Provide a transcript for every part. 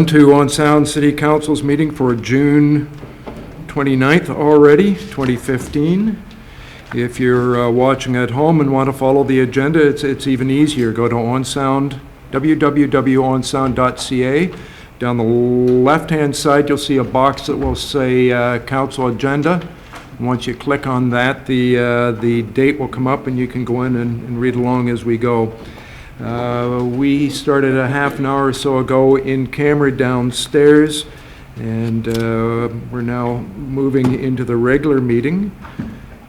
To On Sound City Council's meeting for June 29th already, 2015. If you're watching at home and want to follow the agenda, it's even easier. Go to OnSound, www.onsound.ca. Down the left-hand side, you'll see a box that will say Council Agenda. And once you click on that, the date will come up and you can go in and read along as we go. We started a half an hour or so ago in camera downstairs, and we're now moving into the regular meeting.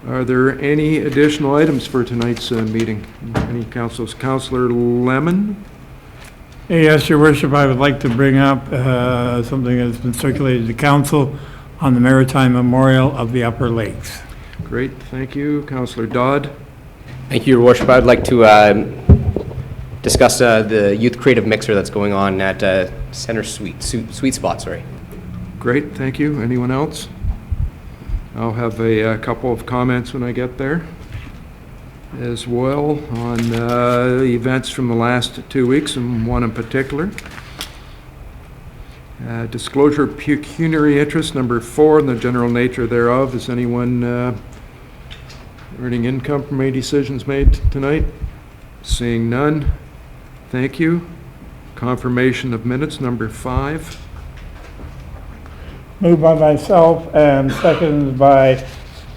Are there any additional items for tonight's meeting? Any councilors? Councillor Lemon? Yes, Your Worship, I would like to bring up something that's been circulated to council on the Maritime Memorial of the Upper Lakes. Great, thank you. Councillor Dodd? Thank you, Your Worship. I would like to discuss the youth creative mixer that's going on at Center Sweet Spot. Sorry. Great, thank you. Anyone else? I'll have a couple of comments when I get there as well on events from the last 2 weeks, and one in particular. Disclosure of pecuniary interest, number 4, and the general nature thereof. Is anyone earning income from any decisions made tonight? Seeing none. Thank you. Confirmation of minutes, number 5. Moved by myself and seconded by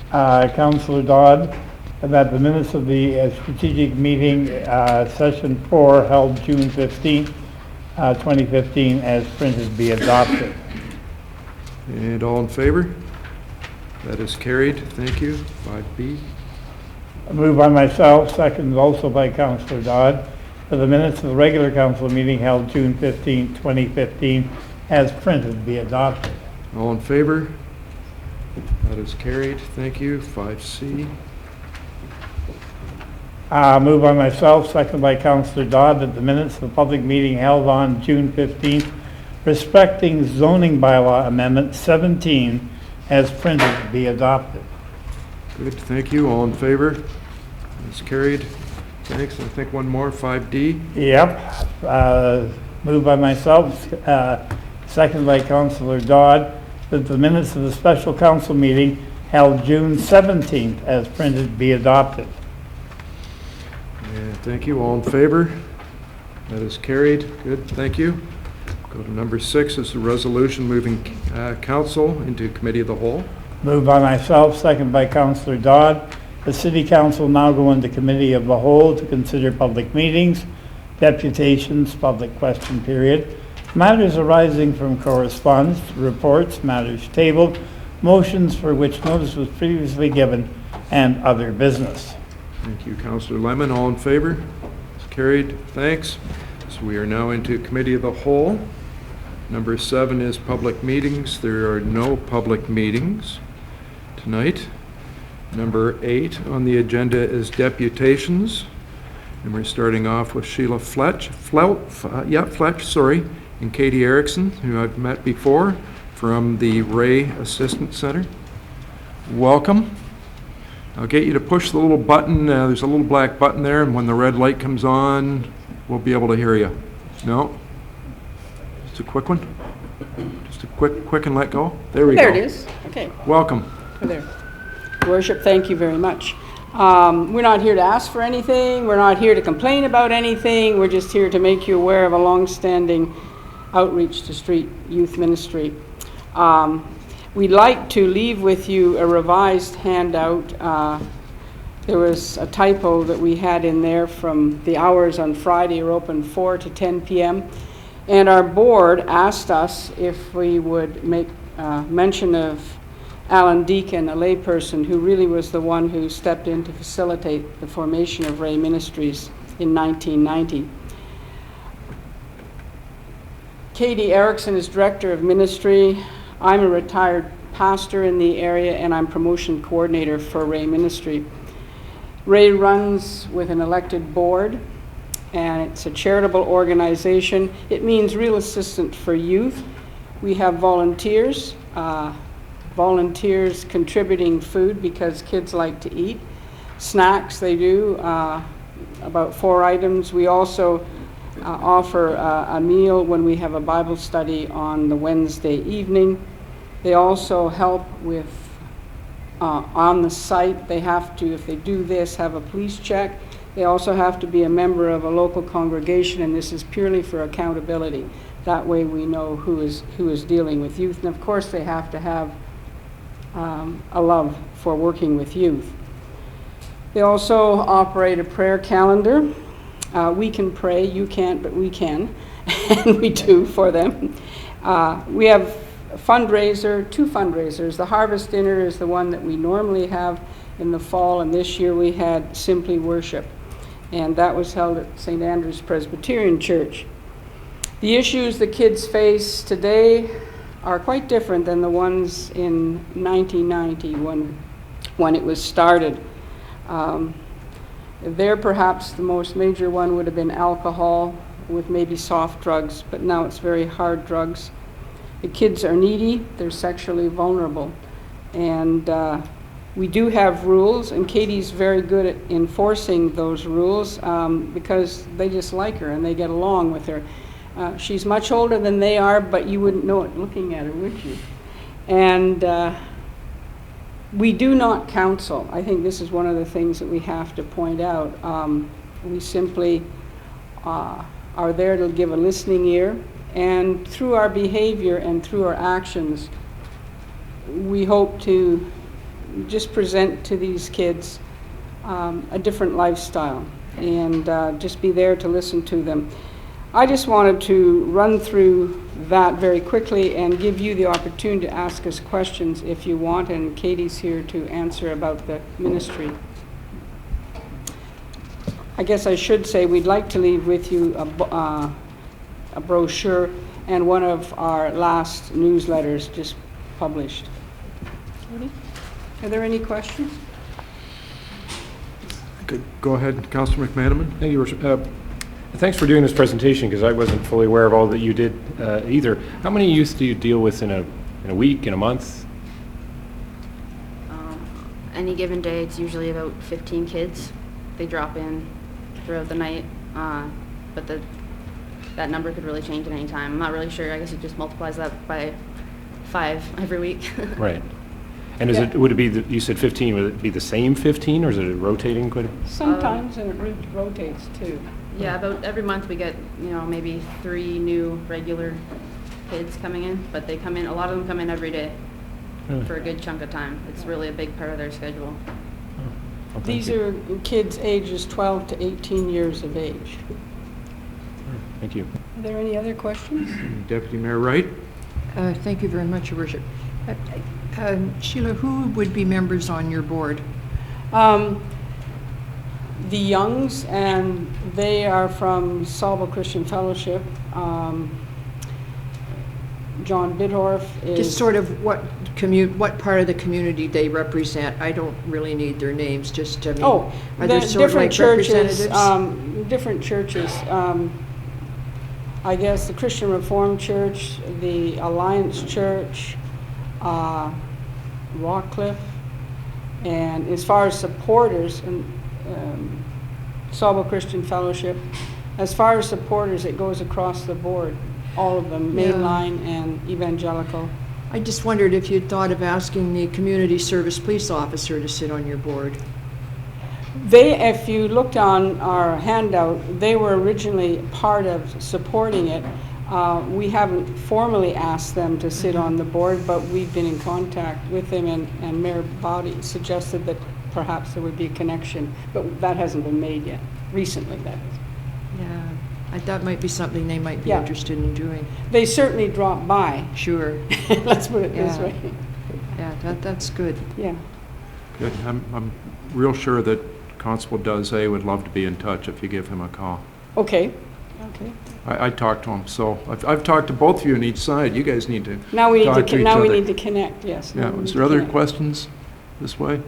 Councillor Dodd that the minutes of the strategic meeting, session 4, held June 15th, 2015, as printed, be adopted. And all in favor? That is carried. Thank you. 5B. Moved by myself, seconded also by Councillor Dodd, for the minutes of the regular council meeting held June 15, 2015, as printed, be adopted. All in favor? That is carried. Thank you. 5C. Moved by myself, seconded by Councillor Dodd, that the minutes of the public meeting held on June 15th, respecting zoning bylaw amendment 17, as printed, be adopted. Good. Thank you. All in favor? That's carried. Thanks. I think one more, 5D. Yep. Moved by myself, seconded by Councillor Dodd, that the minutes of the special council meeting held June 17th, as printed, be adopted. And thank you. All in favor? That is carried. Good. Thank you. Go to number 6 is the resolution moving council into committee of the whole. Moved by myself, seconded by Councillor Dodd. The City Council now go into committee of the whole to consider public meetings, deputations, public question period, matters arising from correspondence, reports, matters tabled, motions for which notice was previously given, and other business. Thank you, Councillor Lemon. All in favor? It's carried. Thanks. So we are now into committee of the whole. Number 7 is public meetings. There are no public meetings tonight. Number 8 on the agenda is deputations. And we're starting off with Sheila Fletch, and Katie Erickson, who I've met before from the Ray Assistance Center. Welcome. I'll get you to push the little button. There's a little black button there, and when the red light comes on, we'll be able to hear you. No? Just a quick one? Just a quick and let go? There we go. There it is. Okay. Welcome. There. Worship, thank you very much. We're not here to ask for anything. We're not here to complain about anything. We're just here to make you aware of a long-standing outreach to street youth ministry. We'd like to leave with you a revised handout. There was a typo that we had in there from the hours on Friday are open 4 to 10 p.m. And our board asked us if we would make mention of Alan Deacon, a layperson who really was the one who stepped in to facilitate the formation of Ray Ministries in 1990. Katie Erickson is Director of Ministry. I'm a retired pastor in the area, and I'm promotion coordinator for Ray Ministry. Ray runs with an elected board, and it's a charitable organization. It means real assistance for youth. We have volunteers contributing food because kids like to eat. Snacks, they do, about 4 items. We also offer a meal when we have a Bible study on the Wednesday evening. They also help with, on the site, they have to, if they do this, have a police check. They also have to be a member of a local congregation, and this is purely for accountability. That way we know who is dealing with youth. And of course, they have to have a love for working with youth. They also operate a prayer calendar. We can pray, you can't, but we can, and we do for them. We have a fundraiser, 2 fundraisers. The Harvest Dinner is the one that we normally have in the fall, and this year we had Simply Worship, and that was held at St. Andrew's Presbyterian Church. The issues the kids face today are quite different than the ones in 1990 when it was started. There, perhaps the most major one would have been alcohol with maybe soft drugs, but now it's very hard drugs. The kids are needy, they're sexually vulnerable, and we do have rules, and Katie's very good at enforcing those rules because they just like her and they get along with her. She's much older than they are, but you wouldn't know it looking at her, would you? And we do not counsel. I think this is one of the things that we have to point out. We simply are there to give a listening ear, and through our behavior and through our actions, we hope to just present to these kids a different lifestyle and just be there to listen to them. I just wanted to run through that very quickly and give you the opportunity to ask us questions if you want, and Katie's here to answer about the ministry. I guess I should say we'd like to leave with you a brochure and one of our last newsletters just published. Katie, are there any questions? Okay, go ahead, Councillor McManaman. Thank you, Your Worship. Thanks for doing this presentation, because I wasn't fully aware of all that you did either. How many youth do you deal with in a week, in a month? Any given day, it's usually about 15 kids. They drop in throughout the night, but that number could really change at any time. I'm not really sure. I guess it just multiplies that by 5 every week. Right. And would it be, you said 15, would it be the same 15, or is it rotating quite a bit? Sometimes, and it rotates too. Yeah, about every month we get, maybe 3 new regular kids coming in, but they come in, a lot of them come in every day for a good chunk of time. It's really a big part of their schedule. Well, These are kids ages 12 to 18 years of age. Thank you. Are there any other questions? Deputy Mayor Wright. Thank you very much, Your Worship. Sheila, who would be members on your board? The Youngs, and they are from Salvo Christian Fellowship. John Bidorf is... Just sort of what part of the community they represent. I don't really need their names, just, I mean, are there sort of like representatives? Different churches. I guess the Christian Reformed Church, the Alliance Church, Rockcliffe, and as far as supporters, and Salvo Christian Fellowship, as far as supporters, it goes across the board, all of them, mainline and evangelical. I just wondered if you'd thought of asking the community service police officer to sit on your board. They, if you looked on our handout, they were originally part of supporting it. We haven't formally asked them to sit on the board, but we've been in contact with them, and Mayor Bowdy suggested that perhaps there would be a connection, but that hasn't been made yet, recently that is. Yeah, that might be something they might be interested in doing. They certainly drop by. Sure. Let's put it this way. Yeah, that's good. Yeah. Good. I'm real sure that Constable Dazay would love to be in touch if you give him a call. Okay. I talked to him, so I've talked to both of you on each side. You guys need to Now we talk need to to each now we other. need to connect. Yes. Yeah. now we Is need there to other connect. questions this way?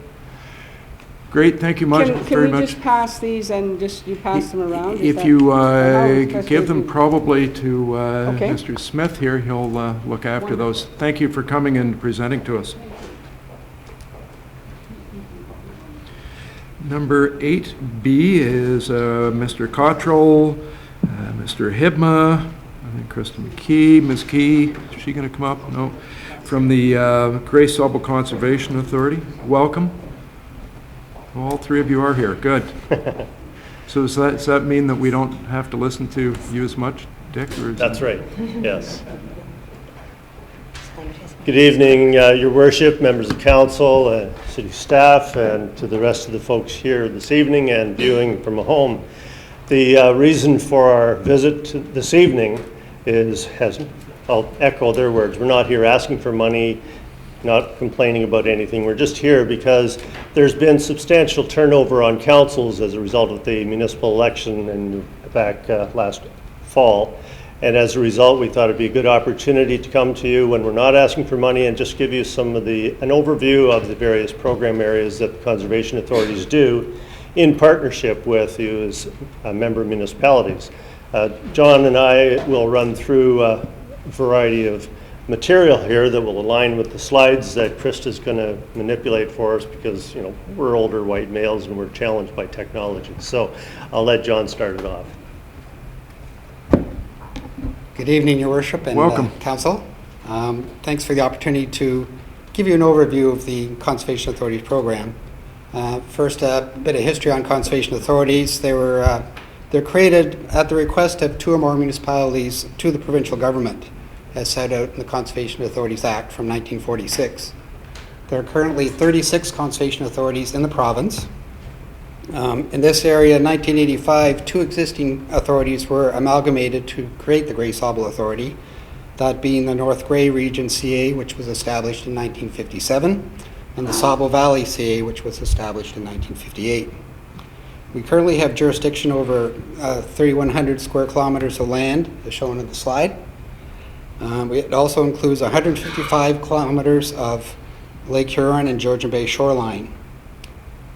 Great. Thank you much. Can very we much. just pass these and just you pass them around? Is If that- you how is best give way them to- probably to Okay. Mr. Smith here, he'll look after those. Thank you for coming and presenting to us. Number 8B is Mr. Cottrell, Mr. Hibma, I think Krista McKee, Ms. Key, is she going to come up? No. From the Grace Sauble Conservation Authority, welcome. All three of you are here, good. So does that mean that we don't have to listen to you as much, Dick? Or That's right, yes. Good evening, Your Worship, members of council, city staff, and to the rest of the folks here this evening and viewing from home. The reason for our visit this evening I'll echo their words. We're not here asking for money, not complaining about anything. We're just here because there's been substantial turnover on councils as a result of the municipal election back last fall. And as a result, we thought it'd be a good opportunity to come to you when we're not asking for money and just give you an overview of the various program areas that the conservation authorities do in partnership with you as member municipalities. John and I will run through a variety of material here that will align with the slides that Krista's going to manipulate for us because, we're older white males and we're challenged by technology. So I'll let John start it off. Good evening, Your Worship and welcome. Council. Thanks for the opportunity to give you an overview of the Conservation Authorities program. First, a bit of history on Conservation Authorities. They're created at the request of two or more municipalities to the provincial government, as set out in the Conservation Authorities Act from 1946. There are currently 36 conservation authorities in the province. In this area, in 1985, two existing authorities were amalgamated to create the Grace Sauble Authority, that being the North Grey Region CA, which was established in 1957, and the Sauble Valley CA, which was established in 1958. We currently have jurisdiction over 3,100 square kilometers of land, as shown in the slide. It also includes 155 kilometers of Lake Huron and Georgian Bay shoreline.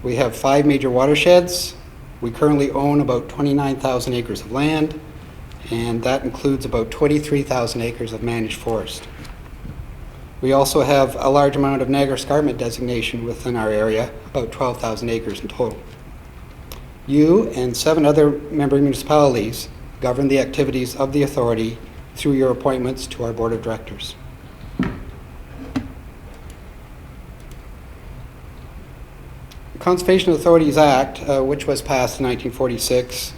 We have 5 major watersheds. We currently own about 29,000 acres of land, and that includes about 23,000 acres of managed forest. We also have a large amount of Niagara Escarpment designation within our area, about 12,000 acres in total. You and 7 other member municipalities govern the activities of the authority through your appointments to our board of directors. The Conservation Authorities Act, which was passed in 1946,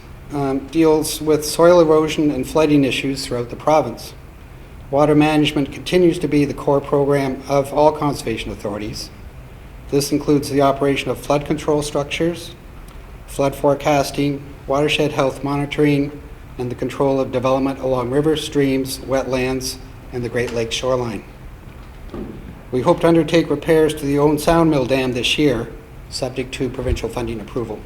deals with soil erosion and flooding issues throughout the province. Water management continues to be the core program of all conservation authorities. This includes the operation of flood control structures, flood forecasting, watershed health monitoring, and the control of development along rivers, streams, wetlands, and the Great Lakes shoreline. We hope to undertake repairs to the Owen Sound Mill Dam this year, subject to provincial funding approval.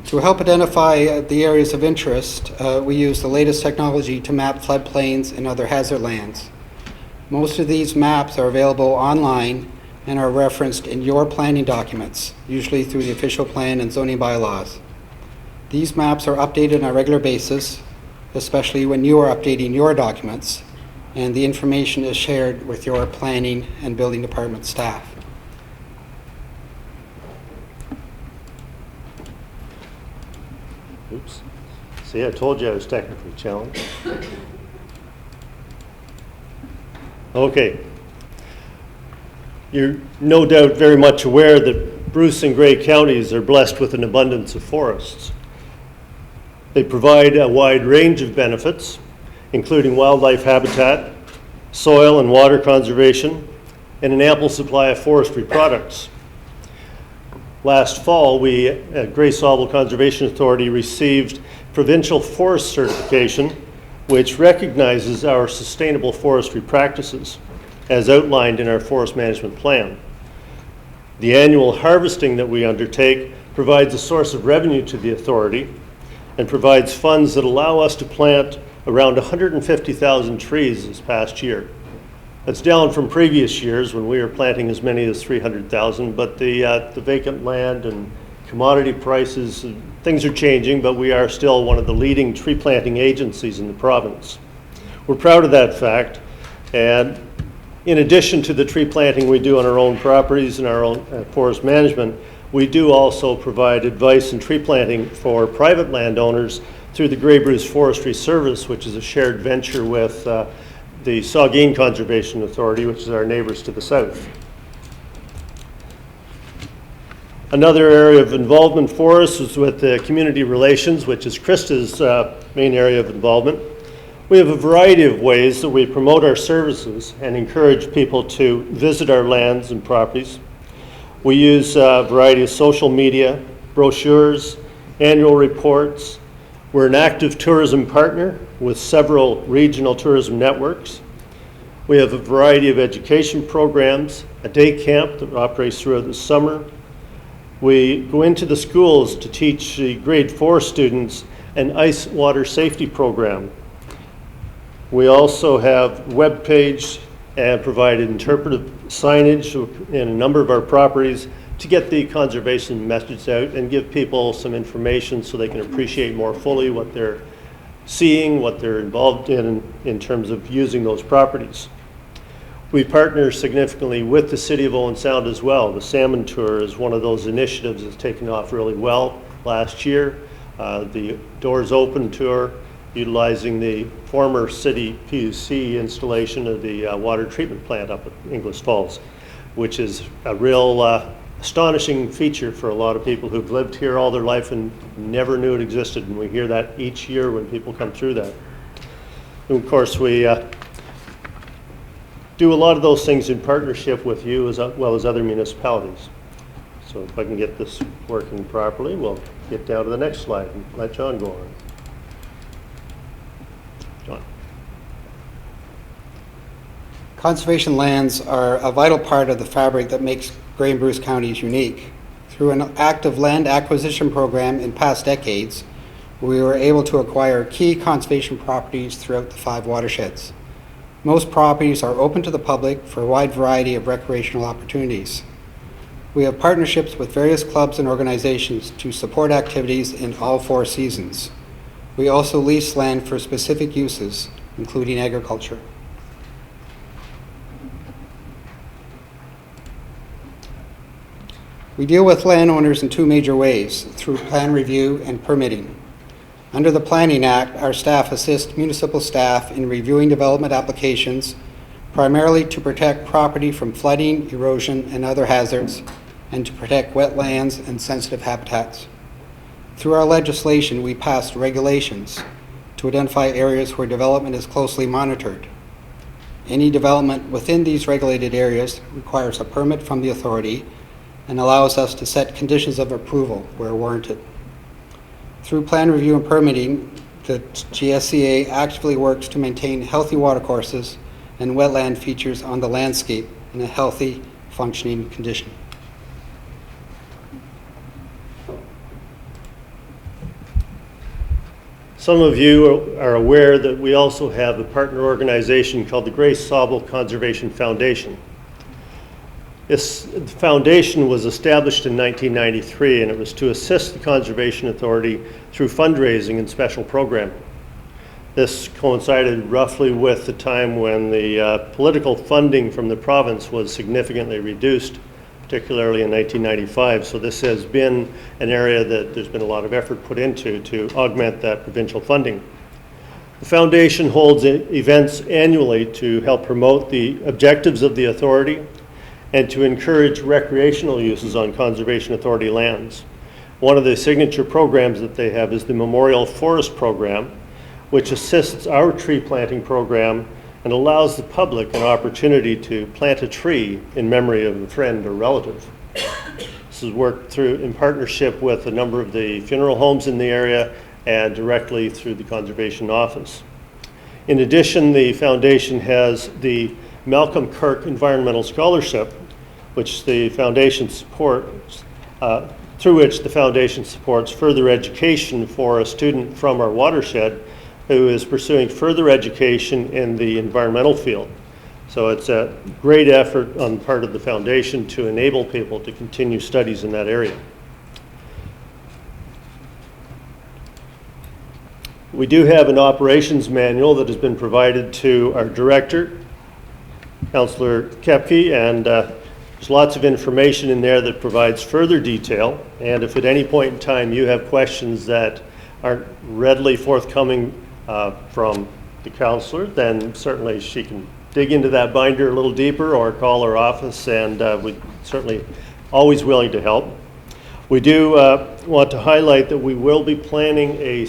To help identify the areas of interest, we use the latest technology to map floodplains and other hazard lands. Most of these maps are available online and are referenced in your planning documents, usually through the official plan and zoning bylaws. These maps are updated on a regular basis, especially when you are updating your documents, and the information is shared with your planning and building department staff. Oops. See, I told you I was technically challenged. Okay. You're no doubt very much aware that Bruce and Grey counties are blessed with an abundance of forests. They provide a wide range of benefits, including wildlife habitat, soil and water conservation, and an ample supply of forestry products. Last fall, we at Grace Sauble Conservation Authority received provincial forest certification, which recognizes our sustainable forestry practices as outlined in our forest management plan. The annual harvesting that we undertake provides a source of revenue to the authority and provides funds that allow us to plant around 150,000 trees this past year. That's down from previous years when we were planting as many as 300,000, but the vacant land and commodity prices, things are changing, but we are still one of the leading tree planting agencies in the province. We're proud of that fact, and In addition to the tree planting we do on our own properties and our own forest management, we do also provide advice and tree planting for private landowners through the Grey Bruce Forestry Service, which is a shared venture with the Saugeen Conservation Authority, which is our neighbors to the south. Another area of involvement for us is with the community relations, which is Krista's main area of involvement. We have a variety of ways that we promote our services and encourage people to visit our lands and properties. We use a variety of social media, brochures, annual reports. We're an active tourism partner with several regional tourism networks. We have a variety of education programs, a day camp that operates throughout the summer. We go into the schools to teach the grade 4 students an ice water safety program. We also have web page and provide interpretive signage in a number of our properties to get the conservation message out and give people some information so they can appreciate more fully what they're seeing, what they're involved in terms of using those properties. We partner significantly with the City of Owen Sound as well. The Salmon Tour is one of those initiatives that's taken off really well last year. The Doors Open Tour, utilizing the former city PUC installation of the water treatment plant up at Inglis Falls, which is a real astonishing feature for a lot of people who've lived here all their life and never knew it existed. And we hear that each year when people come through that. And of course, we do a lot of those things in partnership with you as well as other municipalities. So if I can get this working properly, we'll get down to the next slide and let John go on. John. Conservation lands are a vital part of the fabric that makes Grey and Bruce counties unique. Through an active land acquisition program in past decades, we were able to acquire key conservation properties throughout the 5 watersheds. Most properties are open to the public for a wide variety of recreational opportunities. We have partnerships with various clubs and organizations to support activities in all 4 seasons. We also lease land for specific uses, including agriculture. We deal with landowners in 2 major ways, through plan review and permitting. Under the Planning Act, our staff assists municipal staff in reviewing development applications, primarily to protect property from flooding, erosion, and other hazards, and to protect wetlands and sensitive habitats. Through our legislation, we passed regulations to identify areas where development is closely monitored. Any development within these regulated areas requires a permit from the authority and allows us to set conditions of approval where warranted. Through plan review and permitting, the GSCA actively works to maintain healthy watercourses and wetland features on the landscape in a healthy, functioning condition. Some of you are aware that we also have a partner organization called the Grace Sobel Conservation Foundation. This foundation was established in 1993, and it was to assist the Conservation Authority through fundraising and special programming. This coincided roughly with the time when the political funding from the province was significantly reduced, particularly in 1995. So this has been an area that there's been a lot of effort put into to augment that provincial funding. The foundation holds events annually to help promote the objectives of the authority and to encourage recreational uses on Conservation Authority lands. One of the signature programs that they have is the Memorial Forest Program, which assists our tree planting program and allows the public an opportunity to plant a tree in memory of a friend or relative. This is worked through in partnership with a number of the funeral homes in the area and directly through the Conservation Office. In addition, the foundation has the Malcolm Kirk Environmental Scholarship, which the foundation supports, through which the foundation supports further education for a student from our watershed who is pursuing further education in the environmental field. So it's a great effort on the part of the foundation to enable people to continue studies in that area. We do have an operations manual that has been provided to our director Councillor Kepke, and there's lots of information in there that provides further detail. And if at any point in time you have questions that aren't readily forthcoming from the councillor, then certainly she can dig into that binder a little deeper or call our office, and we're certainly always willing to help. We do want to highlight that we will be planning a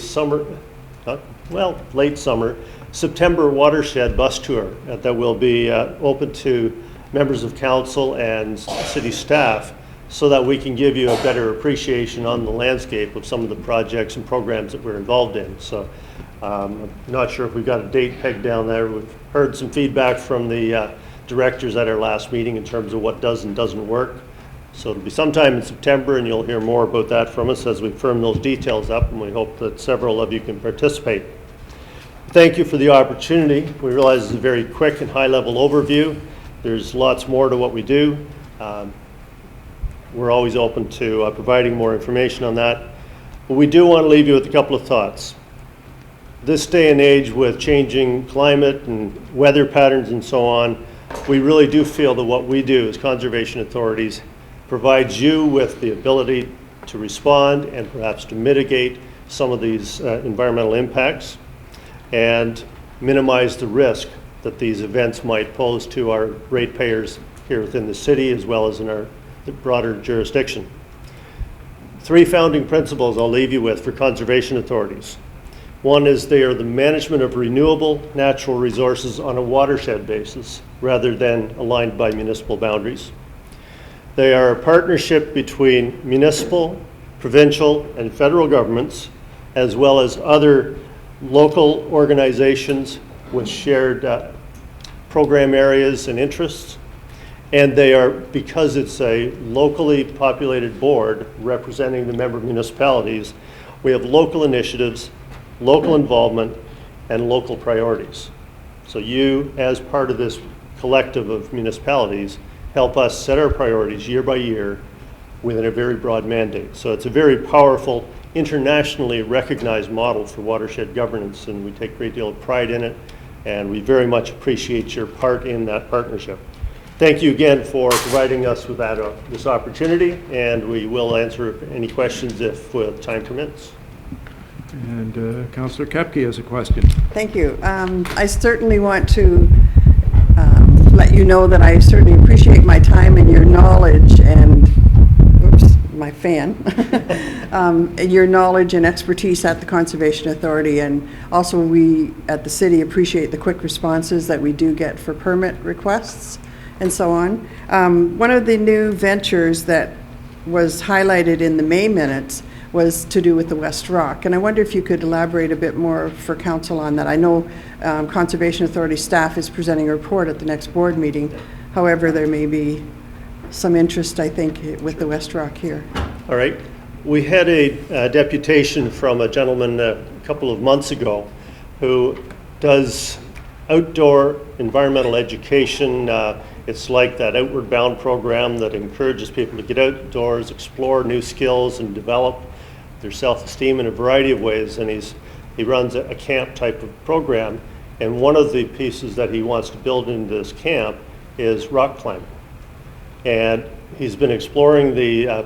late summer, September watershed bus tour that will be open to members of council and city staff, so that we can give you a better appreciation on the landscape of some of the projects and programs that we're involved in. So I'm not sure if we've got a date pegged down there. We've heard some feedback from the directors at our last meeting in terms of what does and doesn't work. So it'll be sometime in September, and you'll hear more about that from us as we firm those details up, and we hope that several of you can participate. Thank you for the opportunity. We realize it's a very quick and high-level overview. There's lots more to what we do. We're always open to providing more information on that. But we do want to leave you with a couple of thoughts. This day and age, with changing climate and weather patterns and so on, we really do feel that what we do as conservation authorities provides you with the ability to respond and perhaps to mitigate some of these environmental impacts and minimize the risk that these events might pose to our ratepayers here within the city as well as in our broader jurisdiction. 3 founding principles I'll leave you with for conservation authorities. One is they are the management of renewable natural resources on a watershed basis rather than aligned by municipal boundaries. They are a partnership between municipal, provincial, and federal governments, as well as other local organizations with shared program areas and interests. And they are, because it's a locally populated board representing the member municipalities, we have local initiatives, local involvement, and local priorities. So you, as part of this collective of municipalities, help us set our priorities year by year within a very broad mandate. So it's a very powerful, internationally recognized model for watershed governance, and we take a great deal of pride in it, and we very much appreciate your part in that partnership. Thank you again for providing us with this opportunity, and we will answer any questions if time permits. And Councillor Kepke has a question. Thank you. I certainly want to let you know that I certainly appreciate my time and your knowledge and, oops, my fan, your knowledge and expertise at the Conservation Authority, and also we at the city appreciate the quick responses that we do get for permit requests and so on. One of the new ventures that was highlighted in the May minutes was to do with the West Rock. And I wonder if you could elaborate a bit more for council on that. I know Conservation Authority staff is presenting a report at the next board meeting. However, there may be some interest, I think, with the West Rock here. All right. We had a deputation from a gentleman a couple of months ago who does outdoor environmental education. It's like that Outward Bound program that encourages people to get outdoors, explore new skills, and develop their self-esteem in a variety of ways. And he runs a camp type of program. And one of the pieces that he wants to build into this camp is rock climbing. And he's been exploring the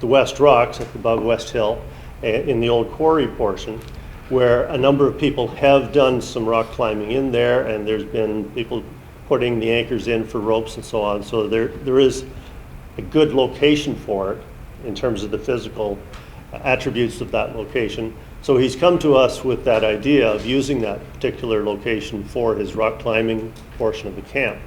West Rocks above West Hill in the old quarry portion, where a number of people have done some rock climbing in there, and there's been people putting the anchors in for ropes and so on. So there is a good location for it in terms of the physical attributes of that location. So he's come to us with that idea of using that particular location for his rock climbing portion of the camp.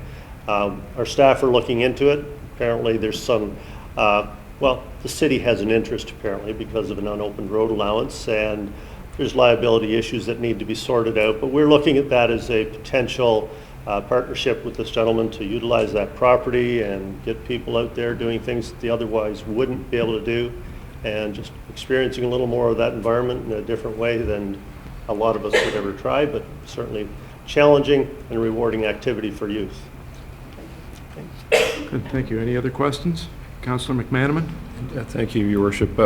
Our staff are looking into it. Apparently there's some, well, the city has an interest apparently because of an unopened road allowance, and there's liability issues that need to be sorted out. But we're looking at that as a potential partnership with this gentleman to utilize that property and get people out there doing things that they otherwise wouldn't be able to do, and just experiencing a little more of that environment in a different way than a lot of us would ever try, but certainly challenging and rewarding activity for youth. Good, thank you. Any other questions? Councillor McManaman? Thank you, Your Worship.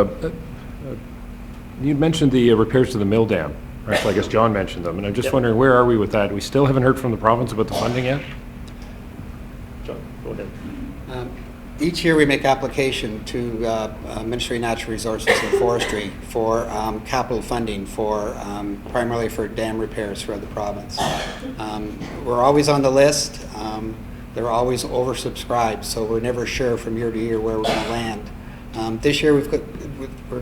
You mentioned the repairs to the mill dam. Actually, I guess John mentioned them, and I'm just wondering, where are we with that? We still haven't heard from the province about the funding yet? Each year we make application to Ministry of Natural Resources and Forestry for capital funding for primarily for dam repairs throughout the province. We're always on the list. They're always oversubscribed, so we're never sure from year to year where we're going to land. This year we're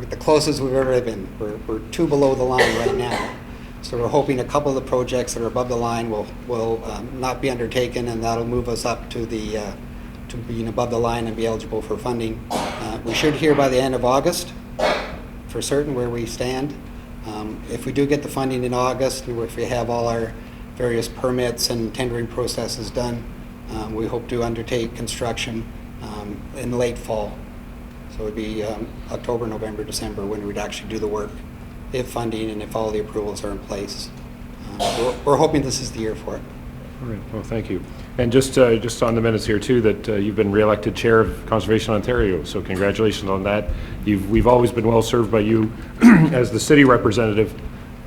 the closest we've ever been. We're 2 below the line right now. So we're hoping a couple of the projects that are above the line will not be undertaken, and that'll move us up to to being above the line and be eligible for funding. We should hear by the end of August for certain where we stand. If we do get the funding in August, and if we have all our various permits and tendering processes done, we hope to undertake construction in late fall. So it would be October, November, December when we'd actually do the work, if funding and if all the approvals are in place. We're hoping this is the year for it. All right, well, thank you. And just on the minutes here too, that you've been re-elected Chair of Conservation Ontario, so congratulations on that. We've always been well served by you as the city representative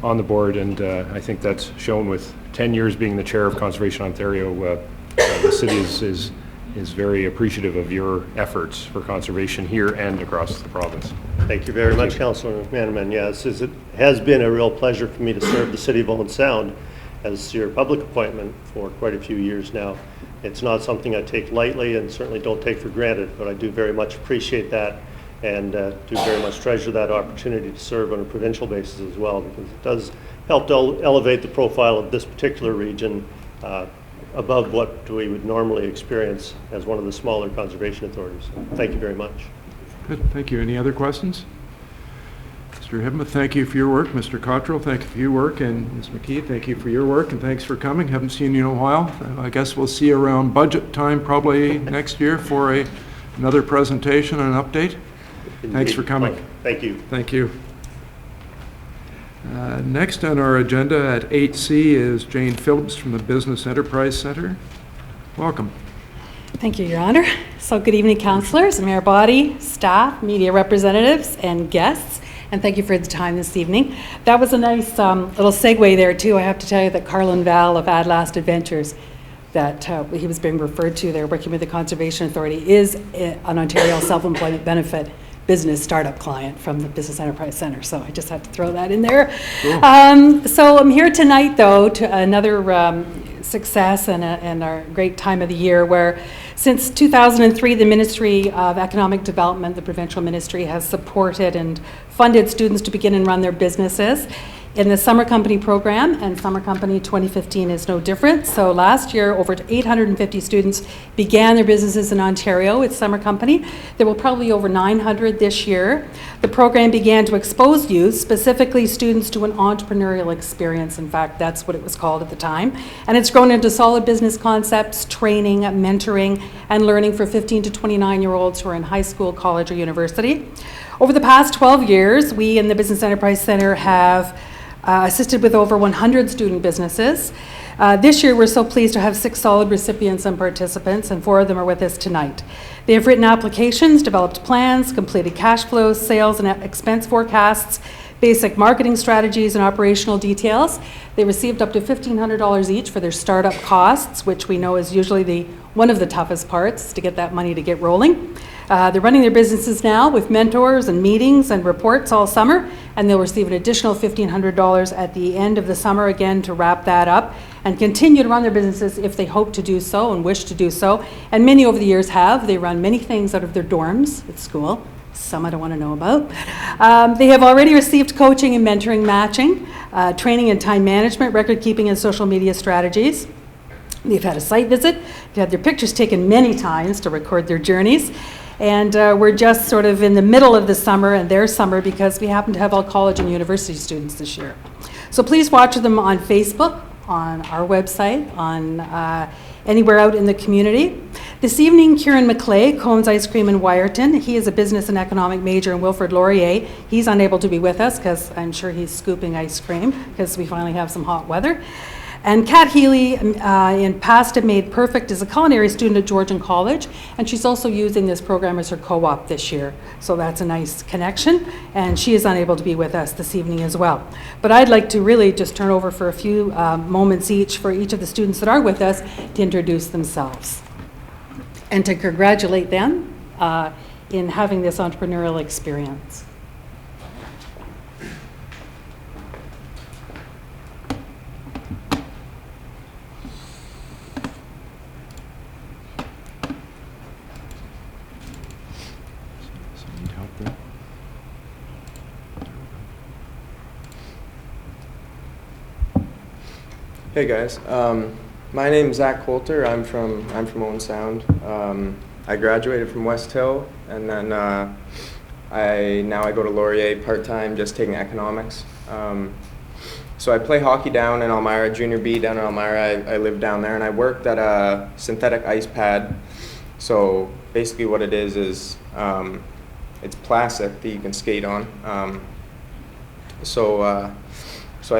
on the board, and I think that's shown with 10 years being the Chair of Conservation Ontario. The city is very appreciative of your efforts for conservation here and across the province. Thank you very much, Councillor McManaman. Yes, it has been a real pleasure for me to serve the city of Owen Sound as your public appointment for quite a few years now. It's not something I take lightly and certainly don't take for granted, but I do very much appreciate that and do very much treasure that opportunity to serve on a provincial basis as well, because it does help to elevate the profile of this particular region above what we would normally experience as one of the smaller conservation authorities. So thank you very much. Good, thank you. Any other questions? Mr. Hibma, thank you for your work. Mr. Cottrell, thank you for your work. And Ms. McKee, thank you for your work, and thanks for coming. Haven't seen you in a while. I guess we'll see you around budget time probably next year for another presentation and an update. Indeed. Thanks for coming. Thank you. Thank you. Next on our agenda at 8C is Jane Phillips from the Business Enterprise Center. Welcome. Thank you, Your Honor. So good evening, councillors, mayor body, staff, media representatives, and guests. And thank you for the time this evening. That was a nice little segue there, too. I have to tell you that Carlin Val of Ad Last Adventures, that he was being referred to there, working with the Conservation Authority, is an Ontario self-employment benefit business startup client from the Business Enterprise Center. So I just had to throw that in there. Cool. So I'm here tonight, though, to another success and our great time of the year, where since 2003, the Ministry of Economic Development, the provincial ministry, has supported and funded students to begin and run their businesses in the Summer Company program, and Summer Company 2015 is no different. So last year, over 850 students began their businesses in Ontario with Summer Company. There will probably be over 900 this year. The program began to expose youth, specifically students, to an entrepreneurial experience. In fact, that's what it was called at the time. And it's grown into solid business concepts, training, mentoring, and learning for 15 to 29-year-olds who are in high school, college, or university. Over the past 12 years, we in the Business Enterprise Center have assisted with over 100 student businesses. This year, we're so pleased to have 6 solid recipients and participants, and 4 of them are with us tonight. They have written applications, developed plans, completed cash flows, sales and expense forecasts, basic marketing strategies, and operational details. They received up to $1,500 each for their startup costs, which we know is usually one of the toughest parts to get that money to get rolling. They're running their businesses now with mentors and meetings and reports all summer, and they'll receive an additional $1,500 at the end of the summer again to wrap that up and continue to run their businesses if they hope to do so and wish to do so. And many over the years have. They run many things out of their dorms at school. Some I don't want to know about. They have already received coaching and mentoring matching, training in time management, record keeping, and social media strategies. They've had a site visit. They've had their pictures taken many times to record their journeys. And we're just sort of in the middle of the summer and their summer because we happen to have all college and university students this year. So please watch them on Facebook, on our website, on anywhere out in the community. This evening, Kieran McClay, Cone's Ice Cream in Wyerton. He is a business and economic major, and Wilfred Laurier. He's unable to be with us because I'm sure he's scooping ice cream because we finally have some hot weather. And Kat Healy in Pasta Made Perfect is a culinary student at Georgian College, and she's also using this program as her co-op this year. So that's a nice connection, and she is unable to be with us this evening as well. But I'd like to really just turn over for a few moments each for each of the students that are with us to introduce themselves and to congratulate them in having this entrepreneurial experience. Need help there? Hey guys, my name is Zach Coulter. I'm from Owen Sound. I graduated from West Hill, and then I go to Laurier part-time, just taking economics. So I play hockey down in Elmira, junior B down in Elmira. I live down there, and I worked at a synthetic ice pad. So basically, what it is it's plastic that you can skate on. So I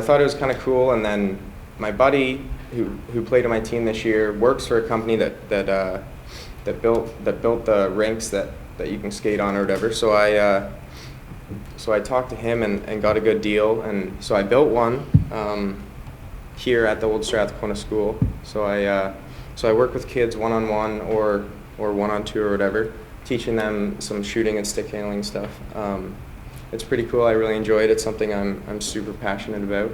thought it was kind of cool, and then my buddy who played on my team this year works for a company that built the rinks that you can skate on or whatever. So I talked to him and got a good deal, and so I built one here at the old Strathcona school. So I work with kids one-on-one or one-on-two or whatever, teaching them some shooting and stick handling stuff. It's pretty cool. I really enjoy it. It's something I'm super passionate about.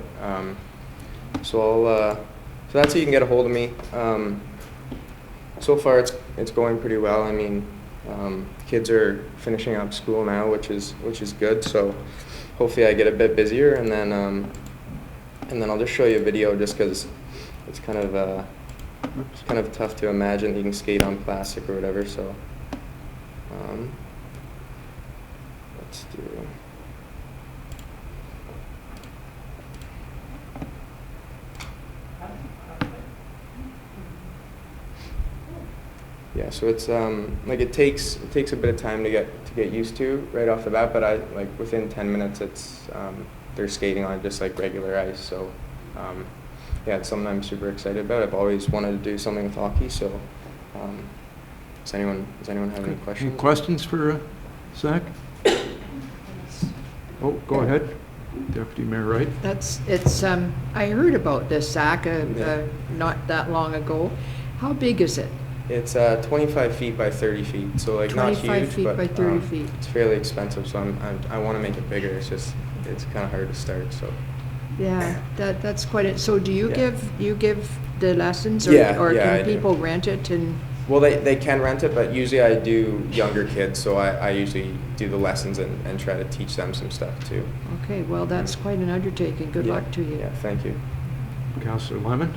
So that's how you can get a hold of me. So far it's going pretty well. I mean, kids are finishing up school now, which is good. So hopefully I get a bit busier, and then I'll just show you a video just because it's kind of tough to imagine that you can skate on plastic or whatever. So let's do. Yeah, so it's like it takes a bit of time to get used to right off the bat, but within 10 minutes they're skating on just like regular ice. So yeah, it's something I'm super excited about. I've always wanted to do something with hockey. So does anyone have any questions? Any questions for Zach? Oh, go ahead, Deputy Mayor Wright. I heard about this, Zach, not that long ago. How big is it? It's 25 feet by 30 feet, so like not huge, 25 feet but by 30 feet. It's fairly expensive. So I want to make it bigger. It's kind of hard to start. So Yeah, that's quite it. So do you give the lessons, or, Yeah, or yeah, I can do. people rent it? And well, they can rent it, but usually I do younger kids, so I usually do the lessons and try to teach them some stuff too. okay, well, that's quite an undertaking. Good Yeah. luck to you. Yeah, thank you. Councillor Lemon?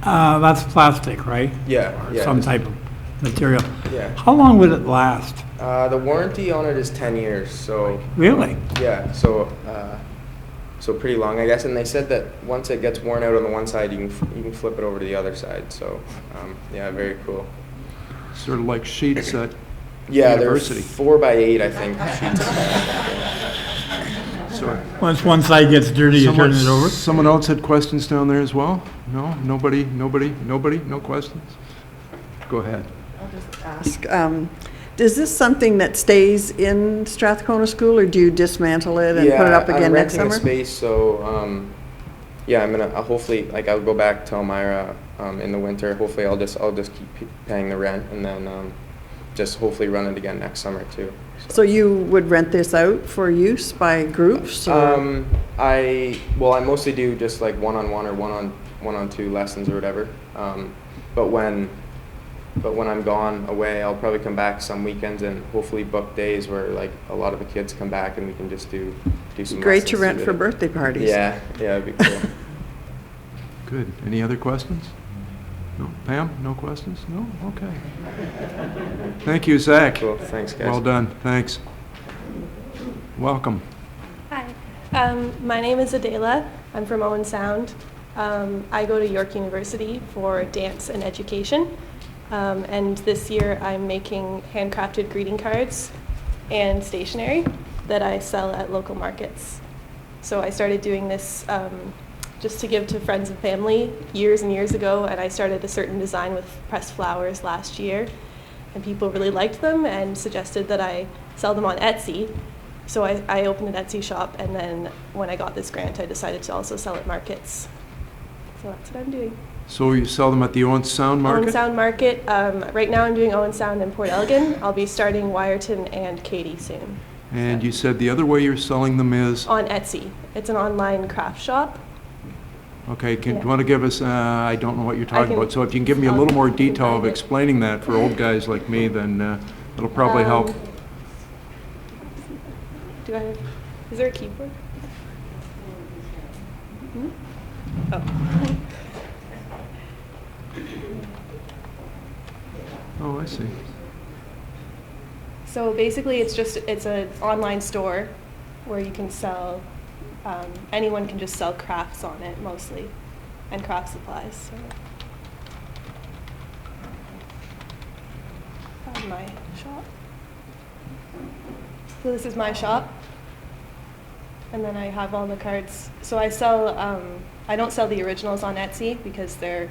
That's plastic, right? Yeah, Or yeah. some type of material. Yeah. How long would it last? The warranty on it is 10 years, so Really? yeah, so pretty long, I guess. And they said that once it gets worn out on the one side, you can flip it over to the other side. So yeah, very cool. Sort of like sheets at Yeah, they're university. 4 by 8, I think. Sheets. Sorry. Once one side gets dirty, you turn it over? Someone else had questions down there as well? No? Nobody? No questions? Go ahead. Ask, is this something that stays in Strathcona School, or do you dismantle it and put it up again next I'm summer? renting a space, so yeah, I'm gonna hopefully I'll go back to Elmira in the winter. Hopefully, I'll just keep paying the rent, and then just hopefully run it again next summer too. So you would rent this out for use by groups? Or? I mostly do just like one-on-one or one-on-two lessons or whatever. But when I'm gone away, I'll probably come back some weekends and hopefully book days where like a lot of the kids come back and we can just do some. Great to lessons rent for together. birthday parties. Yeah, it'd be cool. Good. Any other questions? No. Pam, no questions? No? Okay. Thank you, Zach. Cool. Thanks, guys. Well done. Thanks. Welcome. Hi, my name is Adela. I'm from Owen Sound. I go to York University for dance and education. And this year I'm making handcrafted greeting cards and stationery that I sell at local markets. So I started doing this just to give to friends and family years and years ago, and I started a certain design with pressed flowers last year, and people really liked them and suggested that I sell them on Etsy. So I opened an Etsy shop, and then when I got this grant, I decided to also sell at markets. So that's what I'm doing. So you sell them at the Owen Sound Market? Owen Sound Market. Right now I'm doing Owen Sound in Port Elgin. I'll be starting Wyerton and Katy soon. And you said the other way you're selling them is? On Etsy. It's an online craft shop. Okay, do Yeah. you want to give us, I don't know what you're talking can- about, so if you can give me a little more detail of explaining that for old guys like me, then it'll probably help. Do I have, is there a keyboard? Hmm? Oh. Oh, I see. So basically, it's an online store where you can sell, anyone can just sell crafts on it mostly, and craft supplies. So. My shop. So this is my shop, and then I have all the cards. So I sell, I don't sell the originals on Etsy because they're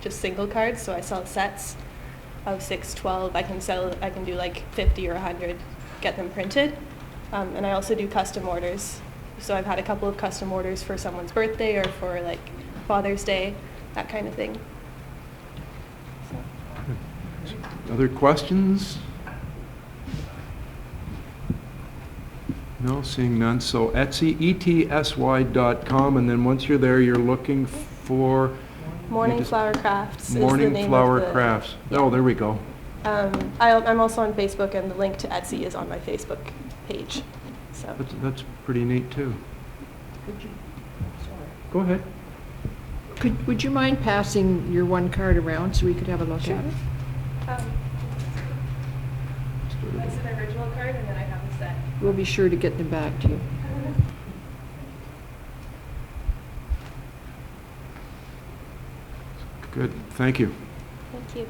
just single cards, so I sell sets of 6, 12. I can do like 50 or 100, get them printed. And I also do custom orders. So I've had a couple of custom orders for someone's birthday or for like Father's Day, that kind of thing. Other questions? No, seeing none. So Etsy, etsy.com, and then once you're there, you're looking for Morning Flower Crafts is the Morning name Flower of the, Crafts. Yeah. Oh, there we go. I'm also on Facebook, and the link to Etsy is on my Facebook page. So. That's pretty neat too. Go ahead. Would you mind passing your one card around so we could have a look at it? That's an original card, and then I have a set. We'll be sure to get them back to you. Good, thank you. Thank you.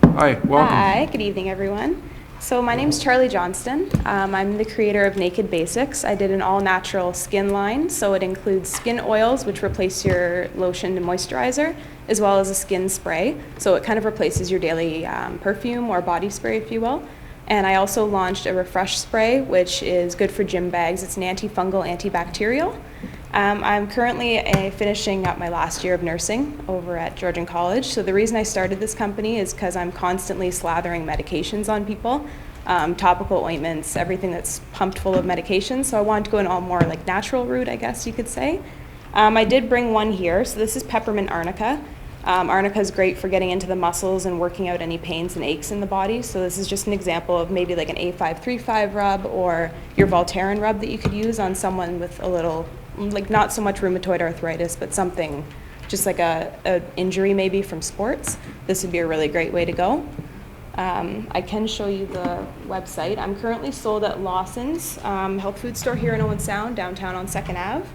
Hi, welcome. Hi, good evening, everyone. So my name's Charlie Johnston. I'm the creator of Naked Basics. I did an all-natural skin line, so it includes skin oils, which replace your lotion and moisturizer, as well as a skin spray. So it kind of replaces your daily perfume or body spray, if you will. And I also launched a refresh spray, which is good for gym bags. It's an antifungal, antibacterial. I'm currently finishing up my last year of nursing over at Georgian College. So the reason I started this company is because I'm constantly slathering medications on people, topical ointments, everything that's pumped full of medications. So I wanted to go an all more like natural route, I guess you could say. I did bring one here. So this is peppermint arnica. Arnica is great for getting into the muscles and working out any pains and aches in the body. So this is just an example of maybe like an A535 rub or your Voltaren rub that you could use on someone with a little, like not so much rheumatoid arthritis, but something just like a injury maybe from sports. This would be a really great way to go. I can show you the website. I'm currently sold at Lawson's health food store here in Owen Sound, downtown on 2nd Ave.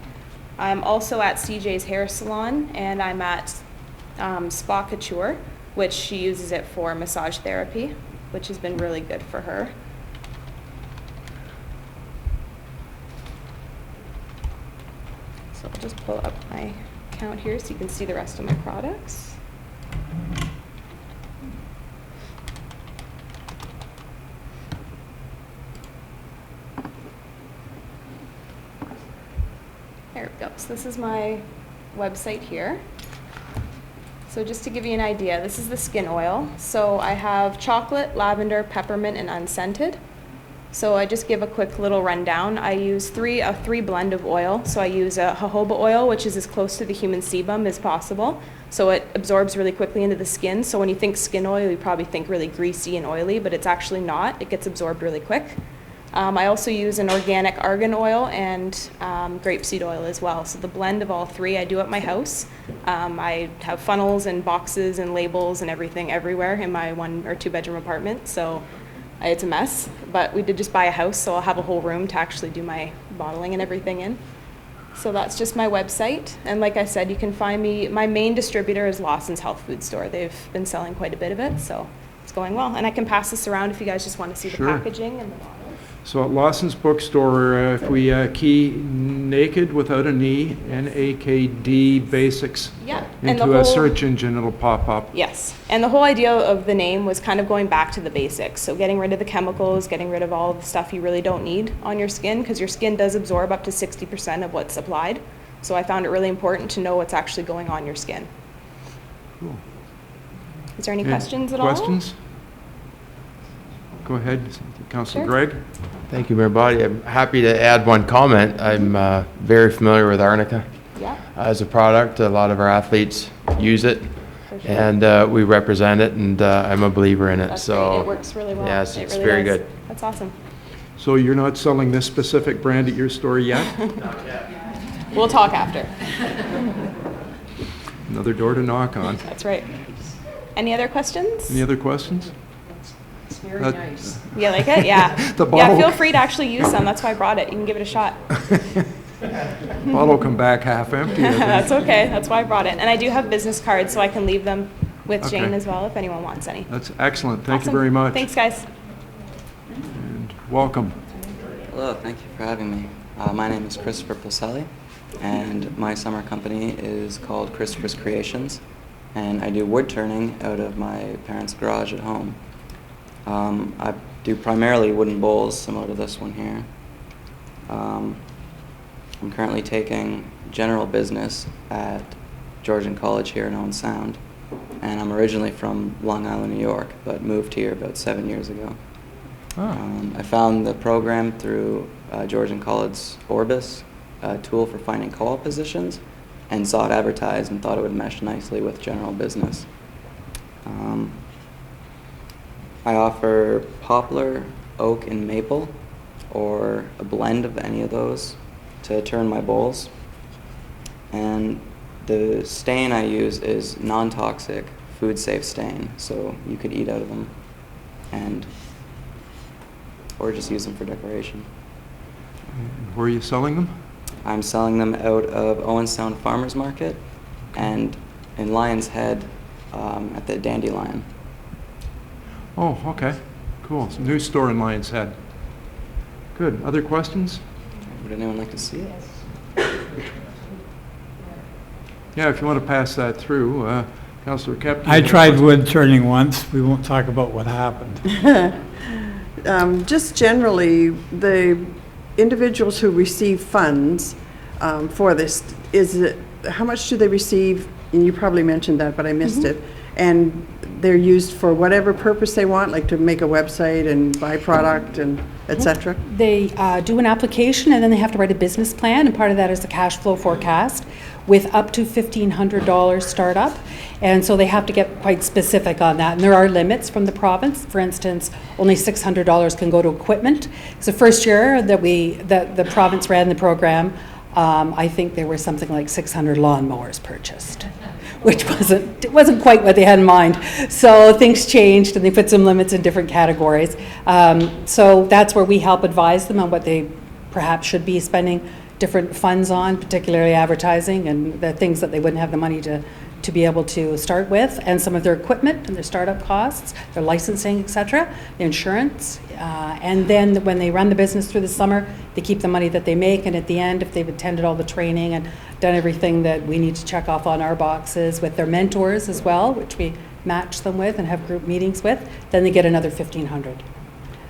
I'm also at CJ's Hair Salon, and I'm at Spa Couture, which she uses it for massage therapy, which has been really good for her. So I'll just pull up my account here so you can see the rest of my products. There we go. So this is my website here. So just to give you an idea, this is the skin oil. So I have chocolate, lavender, peppermint, and unscented. So I just give a quick little rundown. I use a three blend of oil. So I use a jojoba oil, which is as close to the human sebum as possible. So it absorbs really quickly into the skin. So when you think skin oil, you probably think really greasy and oily, but it's actually not. It gets absorbed really quick. I also use an organic argan oil and grapeseed oil as well. So the blend of all three I do at my house. I have funnels and boxes and labels and everything everywhere in my 1 or 2 bedroom apartment. So it's a mess, but we did just buy a house, so I'll have a whole room to actually do my bottling and everything in. So that's just my website. And like I said, you can find me, my main distributor is Lawson's Health Food Store. They've been selling quite a bit of it, so it's going well. And I can pass this around if you guys just want to see the packaging and the bottle. So at Lawson's Bookstore, if we key naked without an E, N-A-K-D basics Yeah. And into a search engine, it'll pop up. Yes. And the whole idea of the name was kind of going back to the basics. So getting rid of the chemicals, getting rid of all the stuff you really don't need on your skin, because your skin does absorb up to 60% of what's applied. So I found it really important to know what's actually going on your skin. Cool. Is there any Any questions at all? Questions? Go ahead, Councilor Sure. Gregg. Thank you, Mayor Body. I'm happy to add one comment. I'm very familiar with Arnica Yeah. as a product. A lot of our athletes use it, For sure. and we represent it, and I'm a believer in it. That's So great. It works really well. yes, It it's really very does. good. That's awesome. So you're not selling this specific brand at your store yet? We'll talk after. Another door to knock on. That's right. Any other questions? Any other questions? It's very That- nice. You like it? Yeah. The Yeah, bottle- feel free to actually use some. That's why I brought it. You can give it a shot. Bottle will come back half empty, I think. That's okay. That's why I brought it. And I do have business cards, so I can leave them with Okay. Jane as well if anyone wants any. That's excellent. Thank you Awesome. very much. Thanks, guys. And welcome. Hello, thank you for having me. My name is Christopher Pacelli, and my summer company is called Christopher's Creations, and I do wood turning out of my parents' garage at home. I do primarily wooden bowls, similar to this one here. I'm currently taking general business at Georgian College here in Owen Sound, and I'm originally from Long Island, New York, but moved here about 7 years ago. I found the program through Georgian College's Orbis, a tool for finding co-op positions, and saw it advertised and thought it would mesh nicely with general business. I offer poplar, oak, and maple, or a blend of any of those to turn my bowls. And the stain I use is non-toxic, food-safe stain, so you could eat out of them, or just use them for decoration. And where are you selling them? I'm selling them out of Owen Sound Farmers Market and in Lion's Head at the Dandelion. Oh, okay. Cool. It's a new store in Lion's Head. Good. Other questions? Would anyone like to see it? Yeah, if you want to pass that through. Councillor Kepke. I tried wood turning once. We won't talk about what happened. Just generally, the individuals who receive funds for this, how much do they receive? And you probably mentioned that, but I missed it. And they're used for whatever purpose they want, like to make a website and buy product and et cetera? They do an application, and then they have to write a business plan, and part of that is the cash flow forecast with up to $1,500 startup. And so they have to get quite specific on that. And there are limits from the province. For instance, only $600 can go to equipment. It's the first year that the province ran the program. I think there were something like 600 lawnmowers purchased, which wasn't quite what they had in mind. So things changed, and they put some limits in different categories. So that's where we help advise them on what they perhaps should be spending different funds on, particularly advertising and the things that they wouldn't have the money to be able to start with, and some of their equipment and their startup costs, their licensing, et cetera, the insurance. And then when they run the business through the summer, they keep the money that they make, and at the end, if they've attended all the training and done everything that we need to check off on our boxes with their mentors as well, which we match them with and have group meetings with, then they get another $1,500.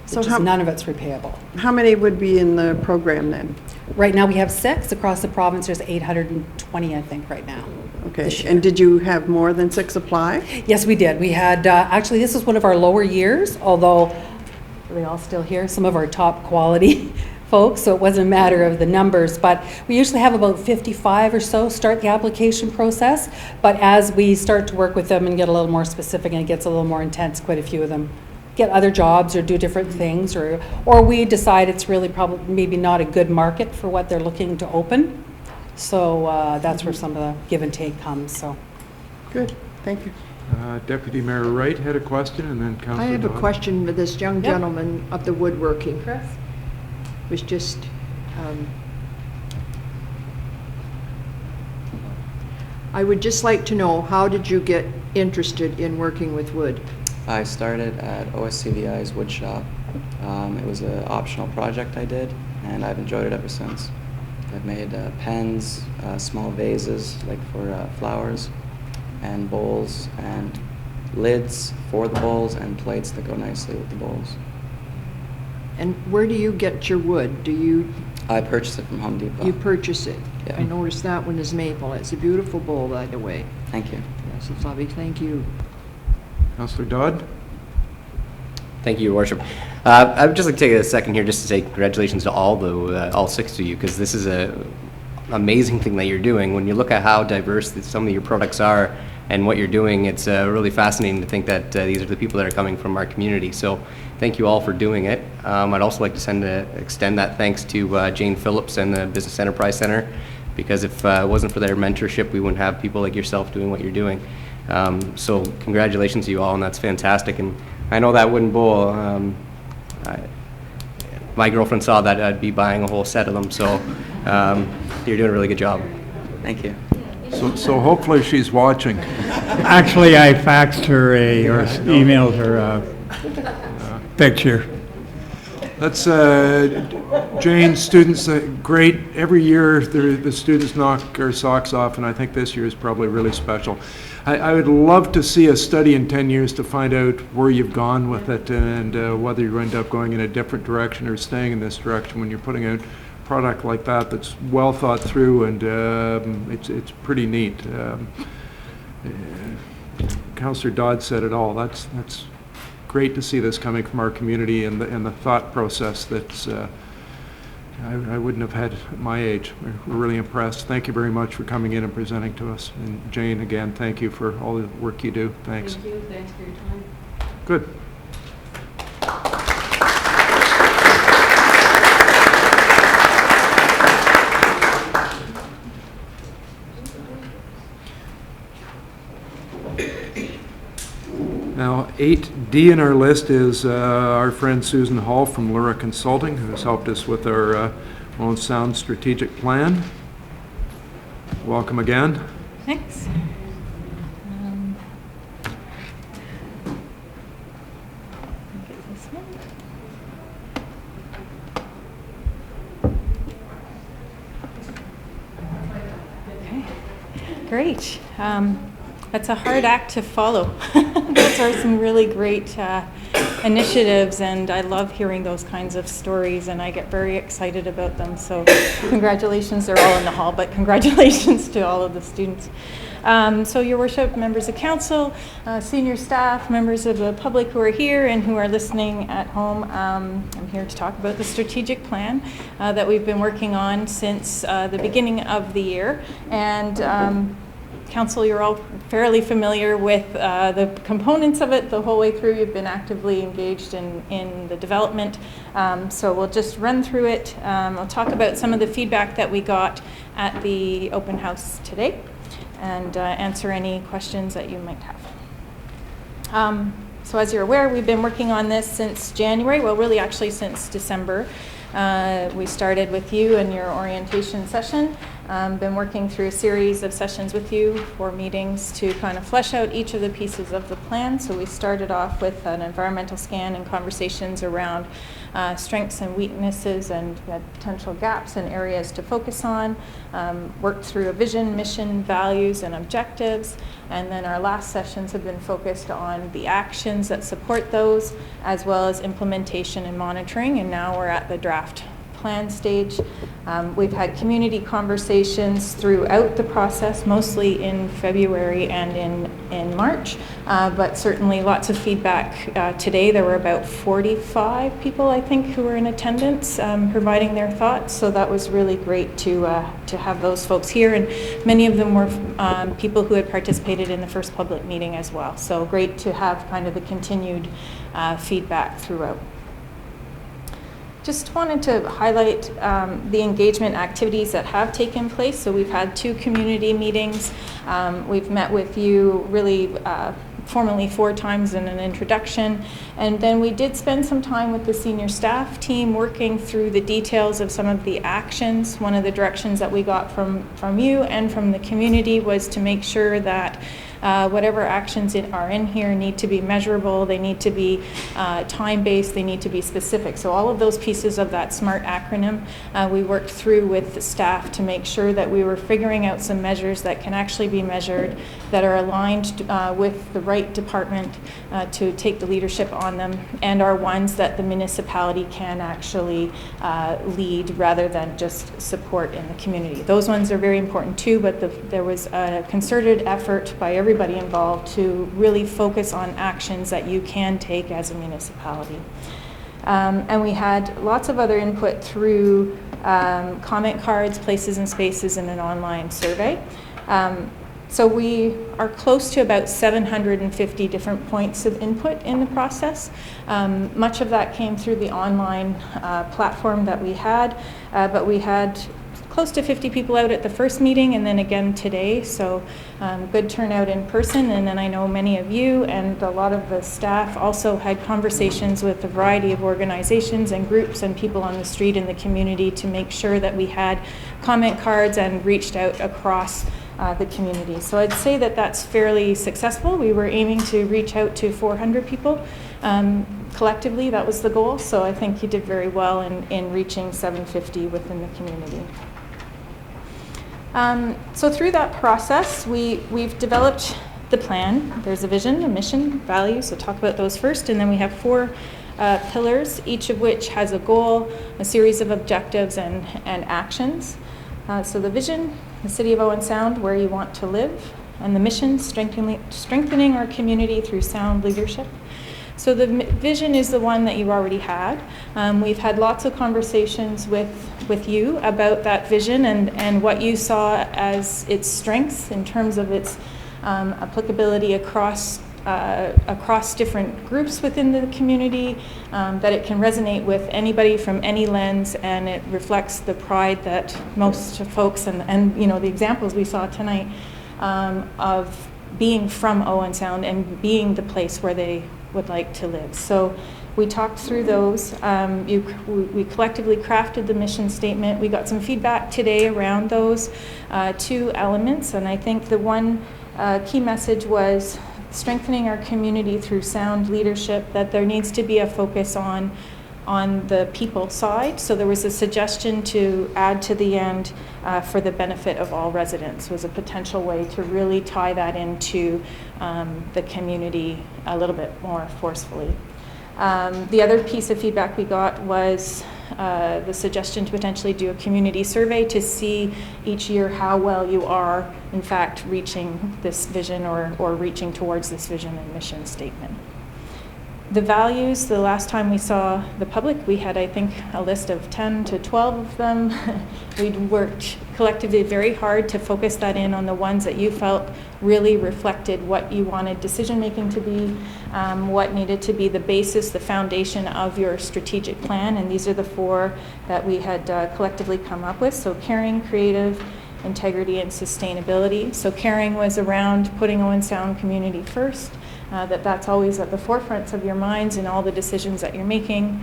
So None of it's repayable. How many would be in the program then? Right now, we have 6. Across the province, there's 820, I think, right now. Okay, and did you have more than 6 apply? Yes, we did. We had, actually, this is one of our lower years, although, are they all still here? Some of our top quality folks, so it wasn't a matter of the numbers, but we usually have about 55 or so start the application process, but as we start to work with them and get a little more specific and it gets a little more intense, quite a few of them get other jobs or do different things, or we decide it's really probably maybe not a good market for what they're looking to open. So that's where some of the give and take comes. So good, thank you. Deputy Mayor Wright had a question, and then Councillor I have a Dodd. question with this young gentleman of the woodworking. Chris? Was just, I would just like to know, how did you get interested in working with wood? I started at OSCVI's wood shop. It was an optional project I did, and I've enjoyed it ever since. I've made pens, small vases like for flowers, and bowls, and lids for the bowls, and plates that go nicely with the bowls. And where do you get your wood? Do you I purchased it from Home Depot. You purchase it. Yeah. I noticed that one is maple. It's a beautiful bowl, by the way. Thank you. Yes, it's lovely. Thank you. Councillor Dodd? Thank you, Your Worship. I would just like to take a second here just to say congratulations to all 6 of you, because this is an amazing thing that you're doing. When you look at how diverse some of your products are and what you're doing, it's really fascinating to think that these are the people that are coming from our community. So thank you all for doing it. I'd also like to extend that thanks to Jane Phillips and the Business Enterprise Center, because if it wasn't for their mentorship, we wouldn't have people like yourself doing what you're doing. So congratulations to you all, and that's fantastic. And I know that wooden bowl, my girlfriend saw that I'd be buying a whole set of them, so you're doing a really good job. Thank you. So hopefully she's watching. Actually, I faxed her or emailed her a picture. That's Jane, students, great. Every year the students knock our socks off, and I think this year is probably really special. I would love to see a study in 10 years to find out where you've gone with it, and whether you end up going in a different direction or staying in this direction when you're putting out product like that that's well thought through, and it's pretty neat. Councillor Dodd said it all. That's great to see this coming from our community, and the thought process that's I wouldn't have had at my age. We're really impressed. Thank you very much for coming in and presenting to us. And Jane, again, thank you for all the work you do. Thanks. Thank you. Thanks for your time. Good. Now, 8D in our list is our friend Susan Hall from Lura Consulting, who has helped us with our Owen Sound strategic plan. Welcome again. Thanks. Get this one. Okay, great. That's a hard act to follow. Those are some really great initiatives, and I love hearing those kinds of stories, and I get very excited about them. So congratulations, they're all in the hall, but congratulations to all of the students. So Your Worship, members of council, senior staff, members of the public who are here and who are listening at home, I'm here to talk about the strategic plan that we've been working on since the beginning of the year. And Council, you're all fairly familiar with the components of it the whole way through. You've been actively engaged in the development. So we'll just run through it. I'll talk about some of the feedback that we got at the open house today, and answer any questions that you might have. So as you're aware, we've been working on this since January, well, really actually since December. We started with you in your orientation session. Been working through a series of sessions with you for meetings to kind of flesh out each of the pieces of the plan. So we started off with an environmental scan and conversations around strengths and weaknesses and potential gaps and areas to focus on. Worked through a vision, mission, values, and objectives. And then our last sessions have been focused on the actions that support those, as well as implementation and monitoring. And now we're at the draft plan stage. We've had community conversations throughout the process, mostly in February and in March, but certainly lots of feedback today. There were about 45 people, I think, who were in attendance providing their thoughts, so that was really great to have those folks here, and many of them were people who had participated in the first public meeting as well, so great to have kind of the continued feedback throughout. Just wanted to highlight the engagement activities that have taken place. So we've had 2 community meetings. We've met with you really formally 4 times in an introduction. And then we did spend some time with the senior staff team working through the details of some of the actions. One of the directions that we got from you and from the community was to make sure that Whatever actions are in here need to be measurable, they need to be time-based, they need to be specific. So all of those pieces of that SMART acronym, we worked through with the staff to make sure that we were figuring out some measures that can actually be measured, that are aligned with the right department to take the leadership on them, and are ones that the municipality can actually lead rather than just support in the community. Those ones are very important too, but there was a concerted effort by everybody involved to really focus on actions that you can take as a municipality. And we had lots of other input through comment cards, places and spaces, and an online survey. So we are close to about 750 different points of input in the process. Much of that came through the online platform that we had, but we had close to 50 people out at the first meeting and then again today, so good turnout in person. And then I know many of you and a lot of the staff also had conversations with a variety of organizations and groups and people on the street in the community to make sure that we had comment cards and reached out across the community. So I'd say that that's fairly successful. We were aiming to reach out to 400 people. Collectively, that was the goal, so I think you did very well in reaching 750 within the community. So through that process, we've developed the plan. There's a vision, a mission, values, so talk about those first, and then we have 4 pillars, each of which has a goal, a series of objectives and actions. So the vision, the City of Owen Sound, where you want to live, and the mission, strengthening our community through sound leadership. So the vision is the one that you already had. We've had lots of conversations with you about that vision and what you saw as its strengths in terms of its applicability across different groups within the community, that it can resonate with anybody from any lens, and it reflects the pride that most folks and you know, the examples we saw tonight of being from Owen Sound and being the place where they would like to live. So we talked through those. We collectively crafted the mission statement. We got some feedback today around those 2 elements, and I think the one key message was strengthening our community through sound leadership, that there needs to be a focus on the people side. So there was a suggestion to add to the end for the benefit of all residents was a potential way to really tie that into the community a little bit more forcefully. The other piece of feedback we got was the suggestion to potentially do a community survey to see each year how well you are, in fact, reaching this vision or reaching towards this vision and mission statement. The values, the last time we saw the public, we had, I think, a list of 10 to 12 of them. We'd worked collectively very hard to focus that in on the ones that you felt really reflected what you wanted decision-making to be, what needed to be the basis, the foundation of your strategic plan, and these are the 4 that we had collectively come up with. So caring, creative, integrity, and sustainability. So caring was around putting Owen Sound community first. That's always at the forefront of your minds in all the decisions that you're making.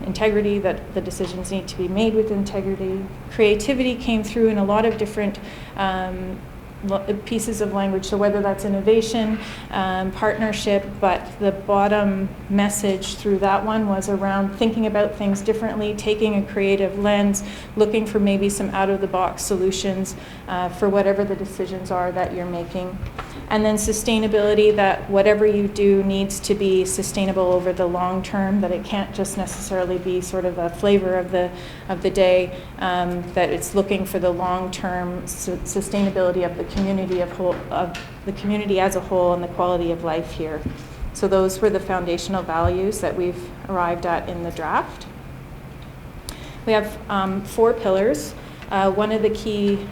Integrity, that the decisions need to be made with integrity. Creativity came through in a lot of different pieces of language, so whether that's innovation, partnership, but the bottom message through that one was around thinking about things differently, taking a creative lens, looking for maybe some out-of-the-box solutions for whatever the decisions are that you're making. And then sustainability, that whatever you do needs to be sustainable over the long term, that it can't just necessarily be sort of a flavor of the day, that it's looking for the long-term sustainability of the community of the community as a whole and the quality of life here. So those were the foundational values that we've arrived at in the draft. We have 4 pillars. One of the key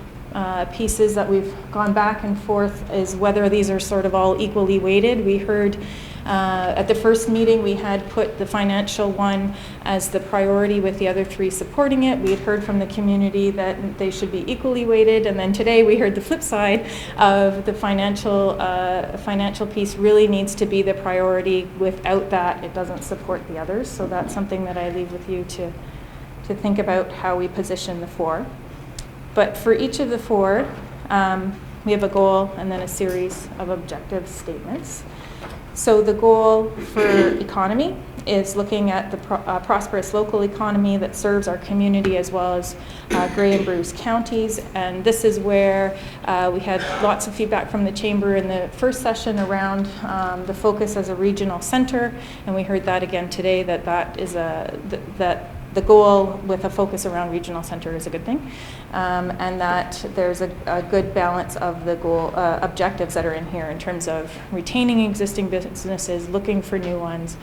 pieces that we've gone back and forth is whether these are sort of all equally weighted. We heard at the first meeting we had put the financial one as the priority with the other 3 supporting it. We had heard from the community that they should be equally weighted, and then today we heard the flip side of the financial piece really needs to be the priority. Without that, it doesn't support the others. So that's something that I leave with you to think about how we position the 4. But for each of the 4, we we have a goal and then a series of objective statements. So the goal for economy is looking at the prosperous local economy that serves our community as well as Grey and Bruce counties. And this is where we had lots of feedback from the Chamber in the first session around the focus as a regional center. And we heard that again today, that the goal with a focus around regional center is a good thing, and that there's a good balance of the goal objectives that are in here in terms of retaining existing businesses, looking for new ones,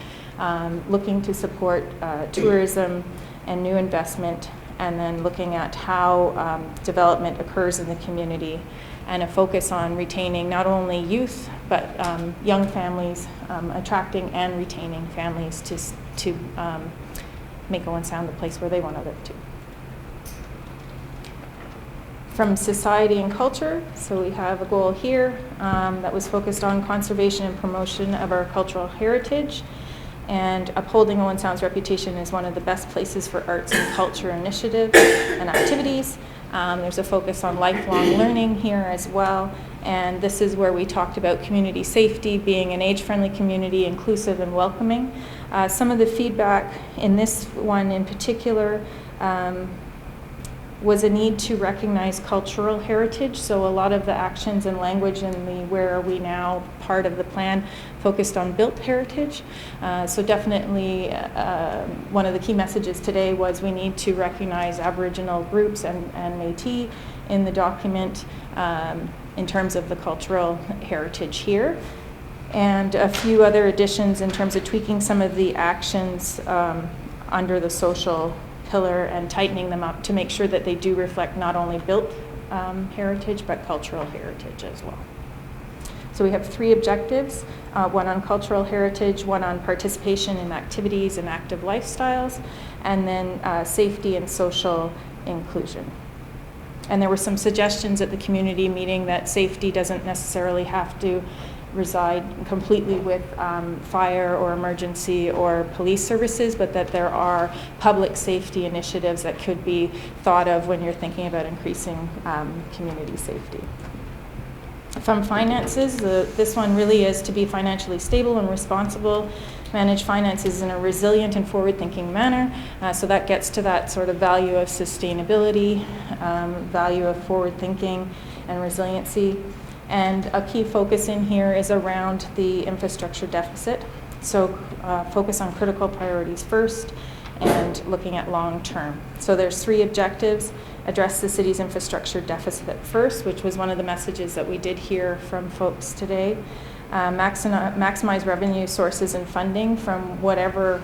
looking to support tourism and new investment, and then looking at how development occurs in the community, and a focus on retaining not only youth but young families, attracting and retaining families to make Owen Sound the place where they want to live too. From society and culture, so we have a goal here that was focused on conservation and promotion of our cultural heritage and upholding Owen Sound's reputation as one of the best places for arts and culture initiatives and activities. There's a focus on lifelong learning here as well, and this is where we talked about community safety, being an age-friendly community, inclusive and welcoming. Some of the feedback in this one in particular was a need to recognize cultural heritage. So a lot of the actions and language in the Where Are We Now part of the plan focused on built heritage. So definitely one of the key messages today was we need to recognize Aboriginal groups and Métis in the document in terms of the cultural heritage here. And a few other additions in terms of tweaking some of the actions under the social pillar and tightening them up to make sure that they do reflect not only built heritage but cultural heritage as well. So we have 3 objectives, one on cultural heritage, one on participation in activities and active lifestyles, and then safety and social inclusion. And there were some suggestions at the community meeting that safety doesn't necessarily have to reside completely with fire or emergency or police services, but that there are public safety initiatives that could be thought of when you're thinking about increasing community safety. From finances, this one really is to be financially stable and responsible, manage finances in a resilient and forward-thinking manner. So that gets to that sort of value of sustainability, value of forward-thinking and resiliency. And a key focus in here is around the infrastructure deficit. So focus on critical priorities first and looking at long term. So there's 3 objectives. Address the city's infrastructure deficit first, which was one of the messages that we did hear from folks today. Maximize revenue sources and funding from whatever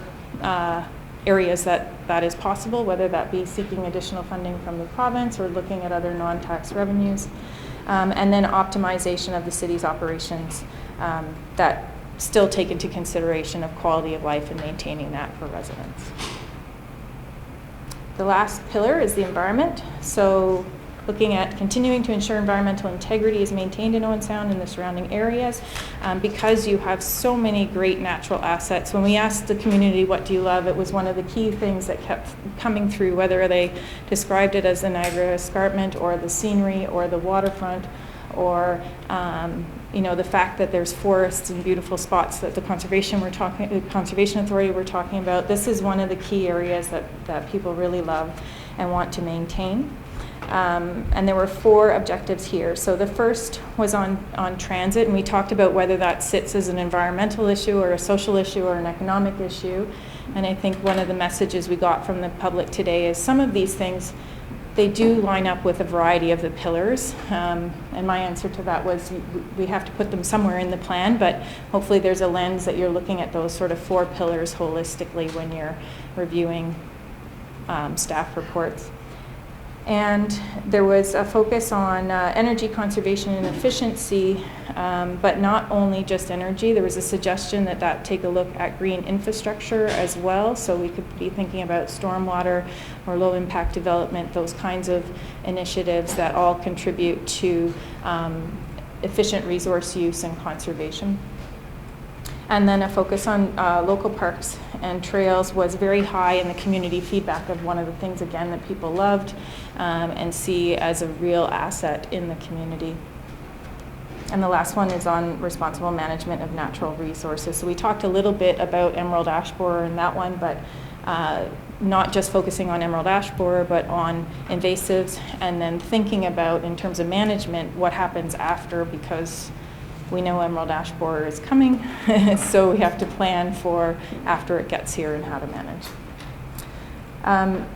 areas that is possible, whether that be seeking additional funding from the province or looking at other non-tax revenues. And then optimization of the city's operations that still take into consideration of quality of life and maintaining that for residents. The last pillar is the environment. So looking at continuing to ensure environmental integrity is maintained in Owen Sound and the surrounding areas because you have so many great natural assets. When we asked the community, what do you love, it was one of the key things that kept coming through, whether they described it as the Niagara Escarpment or the scenery or the waterfront or the fact that there's forests and beautiful spots that the Conservation Authority were talking about. This is one of the key areas that people really love and want to maintain. And there were 4 objectives here. So the first was on transit, and we talked about whether that sits as an environmental issue or a social issue or an economic issue. And I think one of the messages we got from the public today is some of these things, they do line up with a variety of the pillars. And my answer to that was we have to put them somewhere in the plan, but hopefully there's a lens that you're looking at those sort of 4 pillars holistically when you're reviewing staff reports. And there was a focus on energy conservation and efficiency, but not only just energy. There was a suggestion that take a look at green infrastructure as well. So we could be thinking about stormwater or low impact development, those kinds of initiatives that all contribute to efficient resource use and conservation. And then a focus on local parks and trails was very high in the community feedback of one of the things, again, that people loved and see as a real asset in the community. And the last one is on responsible management of natural resources. So we talked a little bit about emerald ash borer in that one, but not just focusing on emerald ash borer, but on invasives, and then thinking about, in terms of management, what happens after, because we know emerald ash borer is coming, so we have to plan for after it gets here and how to manage.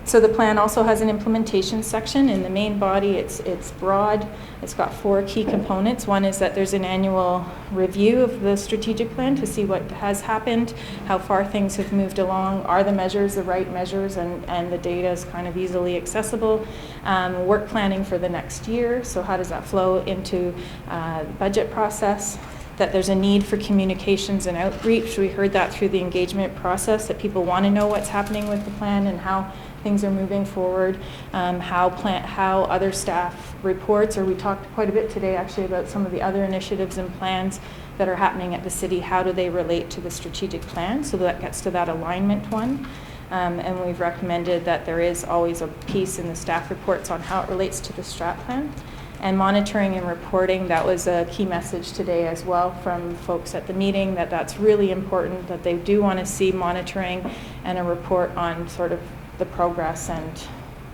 So the plan also has an implementation section. In the main body, it's broad. It's got 4 key components. One is that there's an annual review of the strategic plan to see what has happened, how far things have moved along, are the measures the right measures, and the data is kind of easily accessible. Work planning for the next year, so how does that flow into the budget process? That there's a need for communications and outreach. We heard that through the engagement process, that people want to know what's happening with the plan and how things are moving forward, how other staff reports, or we talked quite a bit today actually about some of the other initiatives and plans that are happening at the city. How do they relate to the strategic plan? So that gets to that alignment one. And we've recommended that there is always a piece in the staff reports on how it relates to the strat plan. And monitoring and reporting, that was a key message today as well from folks at the meeting, that that's really important, that they do want to see monitoring and a report on sort of the progress and,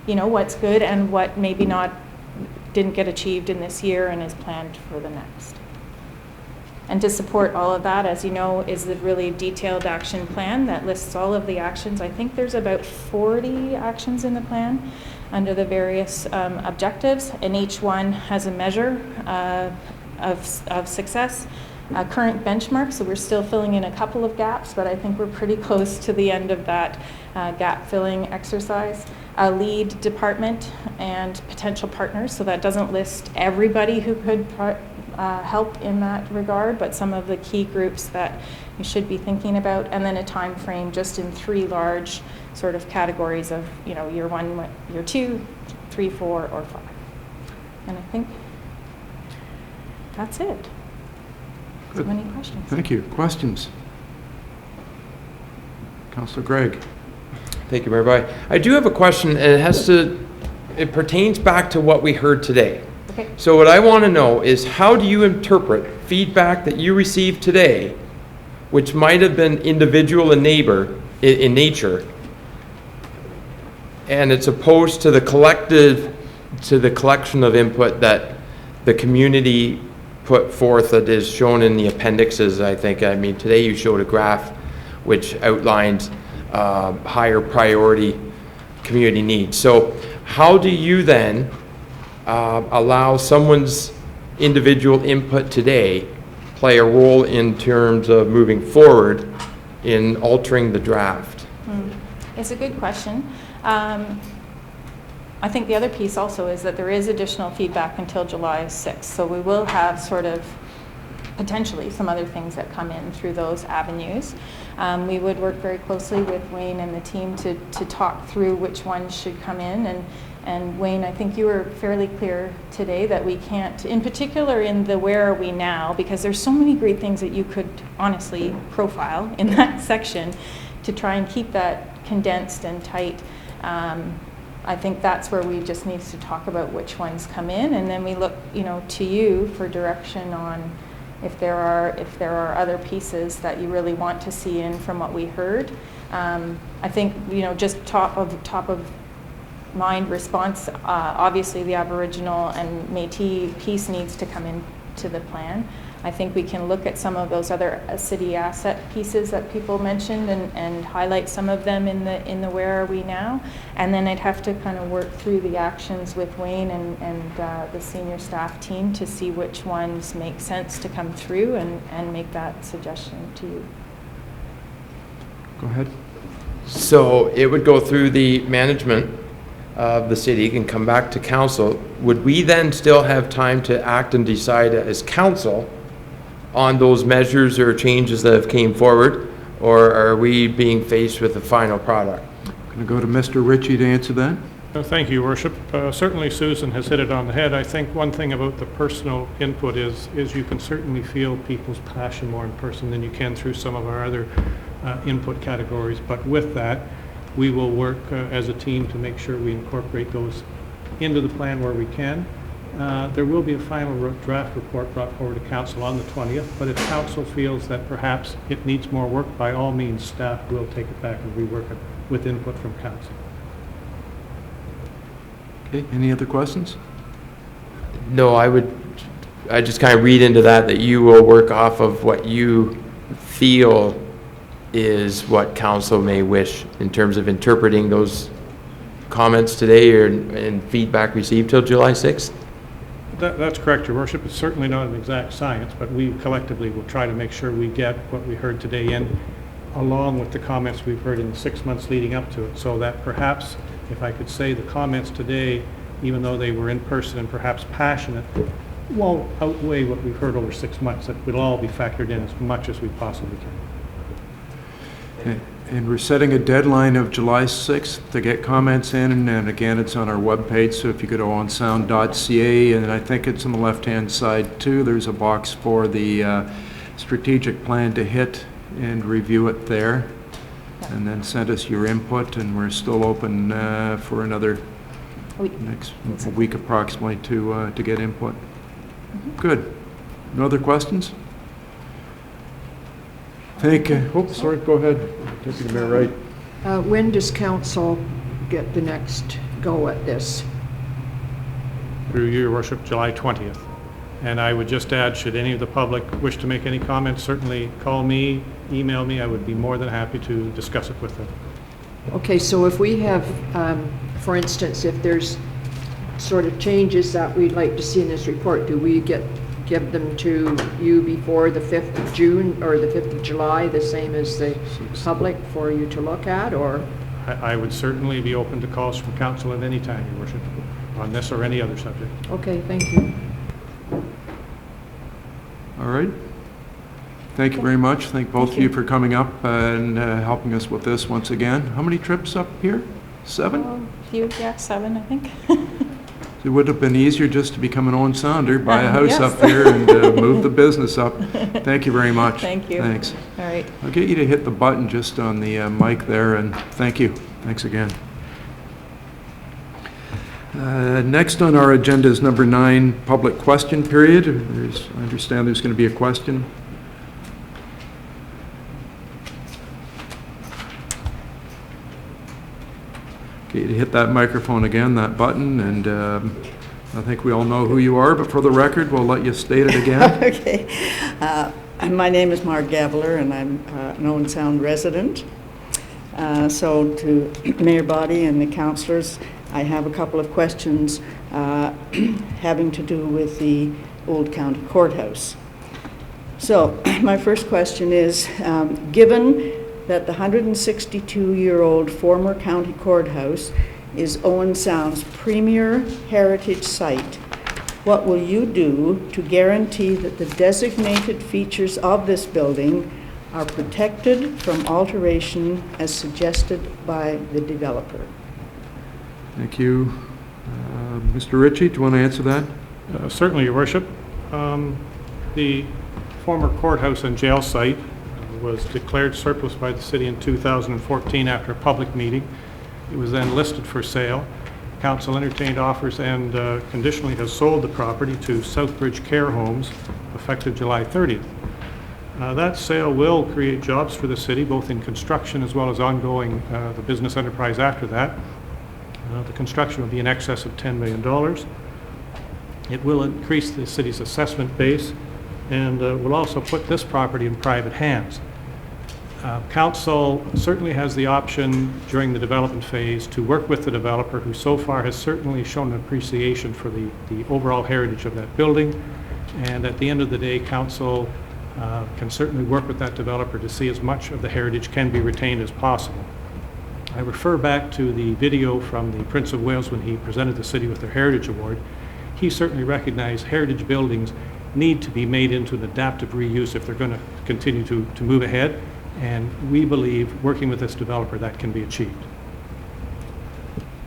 you know, what's good and what maybe not didn't get achieved in this year and is planned for the next. And to support all of that, as you know, is the really detailed action plan that lists all of the actions. I think there's about 40 actions in the plan under the various objectives, and each one has a measure of success. Current benchmark, so we're still filling in a couple of gaps, but I think we're pretty close to the end of that gap filling exercise. A lead department and potential partners, so that doesn't list everybody who could help in that regard, but some of the key groups that you should be thinking about, and then a time frame just in 3 large sort of categories of, you know, year 1, year 2, 3, 4, or 5. And I think that's it. So many questions. Thank you. Questions? Councillor Gregg. Thank you, Mayor Bai. I do have a question, and it pertains back to what we heard today. Okay. So what I want to know is, how do you interpret feedback that you received today, which might have been individual in nature, and it's opposed to the collection of input that the community put forth that is shown in the appendixes, I think. I mean, today you showed a graph which outlined higher priority community needs. So how do you then allow someone's individual input today play a role in terms of moving forward in altering the draft? It's a good question. I think the other piece also is that there is additional feedback until July 6th, so we will have sort of potentially some other things that come in through those avenues. We would work very closely with Wayne and the team to talk through which ones should come in. And Wayne, I think you were fairly clear today that we can't, in particular in the where are we now, because there's so many great things that you could honestly profile in that section to try and keep that condensed and tight. I think that's where we just need to talk about which ones come in, and then we look, you know, to you for direction on if there are other pieces that you really want to see in from what we heard. I think, you know, just top of mind response, obviously the Aboriginal and Métis piece needs to come into the plan. I think we can look at some of those other city asset pieces that people mentioned and highlight some of them in the where are we now, and then I'd have to kind of work through the actions with Wayne and the senior staff team to see which ones make sense to come through and make that suggestion to you. Go ahead. So it would go through the management of the city and come back to council. Would we then still have time to act and decide as council on those measures or changes that have came forward, or are we being faced with the final product? Going to go to Mr. Ritchie to answer that. Thank you, Worship. Certainly Susan has hit it on the head. I think one thing about the personal input is you can certainly feel people's passion more in person than you can through some of our other input categories. But with that, we will work as a team to make sure we incorporate those into the plan where we can. There will be a final draft report brought forward to council on the 20th, but if council feels that perhaps it needs more work, by all means, staff will take it back and rework it with input from council. Okay, any other questions? No, I just kind of read into that you will work off of what you feel is what council may wish in terms of interpreting those comments today and feedback received till July 6th? That's correct, Your Worship. It's certainly not an exact science, but we collectively will try to make sure we get what we heard today in, along with the comments we've heard in the 6 months leading up to it, so that perhaps, if I could say, the comments today, even though they were in person and perhaps passionate, won't outweigh what we've heard over 6 months. That will all be factored in as much as we possibly can. And we're setting a deadline of July 6th to get comments in, and again, it's on our webpage, so if you go to onsound.ca, and I think it's on the left-hand side too, there's a box for the strategic plan to hit and review it there, and then send us your input, and we're still open for another next week approximately to get input. Good. No other questions? Sorry, go ahead. Deputy Mayor Wright. When does council get the next go at this? Through you, Your Worship, July 20th. And I would just add, should any of the public wish to make any comments, certainly call me, email me. I would be more than happy to discuss it with them. Okay, so if we have, for instance, if there's sort of changes that we'd like to see in this report, do we give them to you before the 5th of June or the 5th of July, the same as the public, for you to look at, or? I would certainly be open to calls from council at any time, Your Worship, on this or any other subject. Okay, thank you. All right. Thank you very much. Thank both of you for coming up and helping us with this once again. How many trips up here? 7? Yeah, 7, I think. It would have been easier just to become an Owen Sounder, buy a house yes. up here and move the business up. Thank you very much. Thank you. Thanks. All right. I'll get you to hit the button just on the mic there, and thank you. Thanks again. Next on our agenda is number 9, public question period. I understand there's going to be a question. Okay, to hit that microphone again, that button, and I think we all know who you are, but for the record, we'll let you state it again. Okay. My name is Mark Gavler, and I'm an Owen Sound resident. So to Mayor Boddy and the councillors, I have a couple of questions having to do with the Old County Courthouse. So my first question is, given that the 162-year-old former county courthouse is Owen Sound's premier heritage site, what will you do to guarantee that the designated features of this building are protected from alteration as suggested by the developer? Thank you. Mr. Ritchie, do you want to answer that? Certainly, Your Worship. The former courthouse and jail site was declared surplus by the city in 2014 after a public meeting. It was then listed for sale. Council entertained offers and conditionally has sold the property to Southbridge Care Homes effective July 30th. That sale will create jobs for the city, both in construction as well as ongoing the business enterprise after that. The construction will be in excess of $10 million. It will increase the city's assessment base and will also put this property in private hands. Council certainly has the option during the development phase to work with the developer, who so far has certainly shown an appreciation for the overall heritage of that building. And at the end of the day, council can certainly work with that developer to see as much of the heritage can be retained as possible. I refer back to the video from the Prince of Wales when he presented the city with their Heritage Award. He certainly recognized heritage buildings need to be made into an adaptive reuse if they're going to continue to move ahead. And we believe, working with this developer, that can be achieved.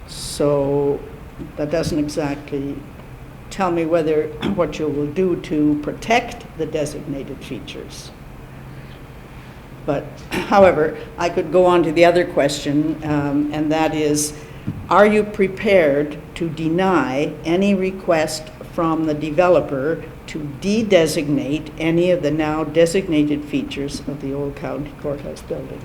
So that doesn't exactly tell me whether what you will do to protect the designated features. But however, I could go on to the other question, and that is, are you prepared to deny any request from the developer to de-designate any of the now designated features of the old county courthouse building.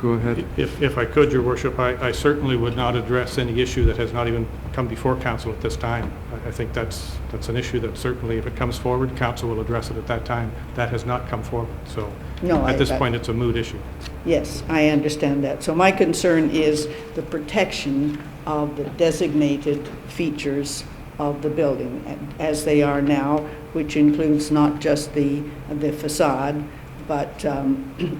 Go ahead. If I could, Your Worship, I certainly would not address any issue that has not even come before council at this time. I think that's an issue that certainly, if it comes forward, council will address it at that time. That has not come forward, so No, at this point, it's a moot issue. Yes, I understand that. So my concern is the protection of the designated features of the building as they are now, which includes not just the facade, but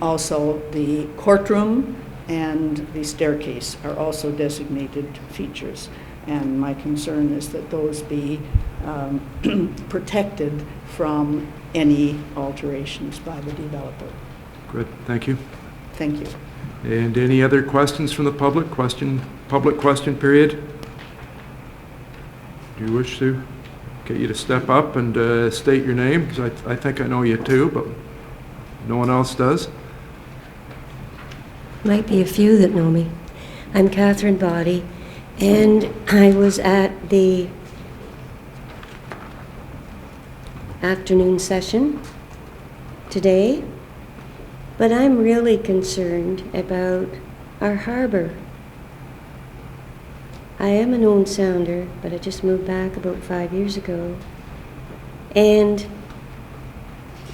also the courtroom and the staircase are also designated features. And my concern is that those be protected from any alterations by the developer. Good, thank you. Thank you. And any other questions from the public? Public question period? Do you wish to get you to step up and state your name? Because I think I know you too, but no one else does. Might be a few that know me. I'm Catherine Body, and I was at the afternoon session today, but I'm really concerned about our harbor. I am an Owen Sounder, but I just moved back about 5 years ago, and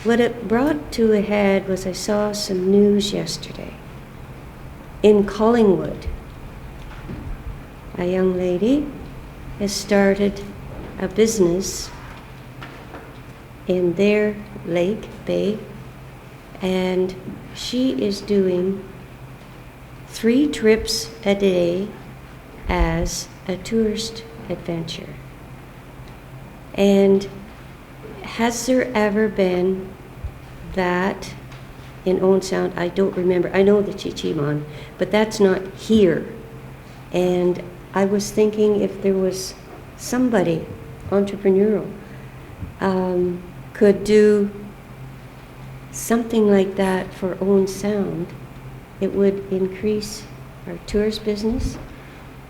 what it brought to a head was I saw some news yesterday. In Collingwood, a young lady has started a business in their lake bay, and she is doing 3 trips a day as a tourist adventure. And has there ever been that in Owen Sound? I don't remember. I know the Chichimon, but that's not here. And I was thinking if there was somebody entrepreneurial could do something like that for Owen Sound, it would increase our tourist business.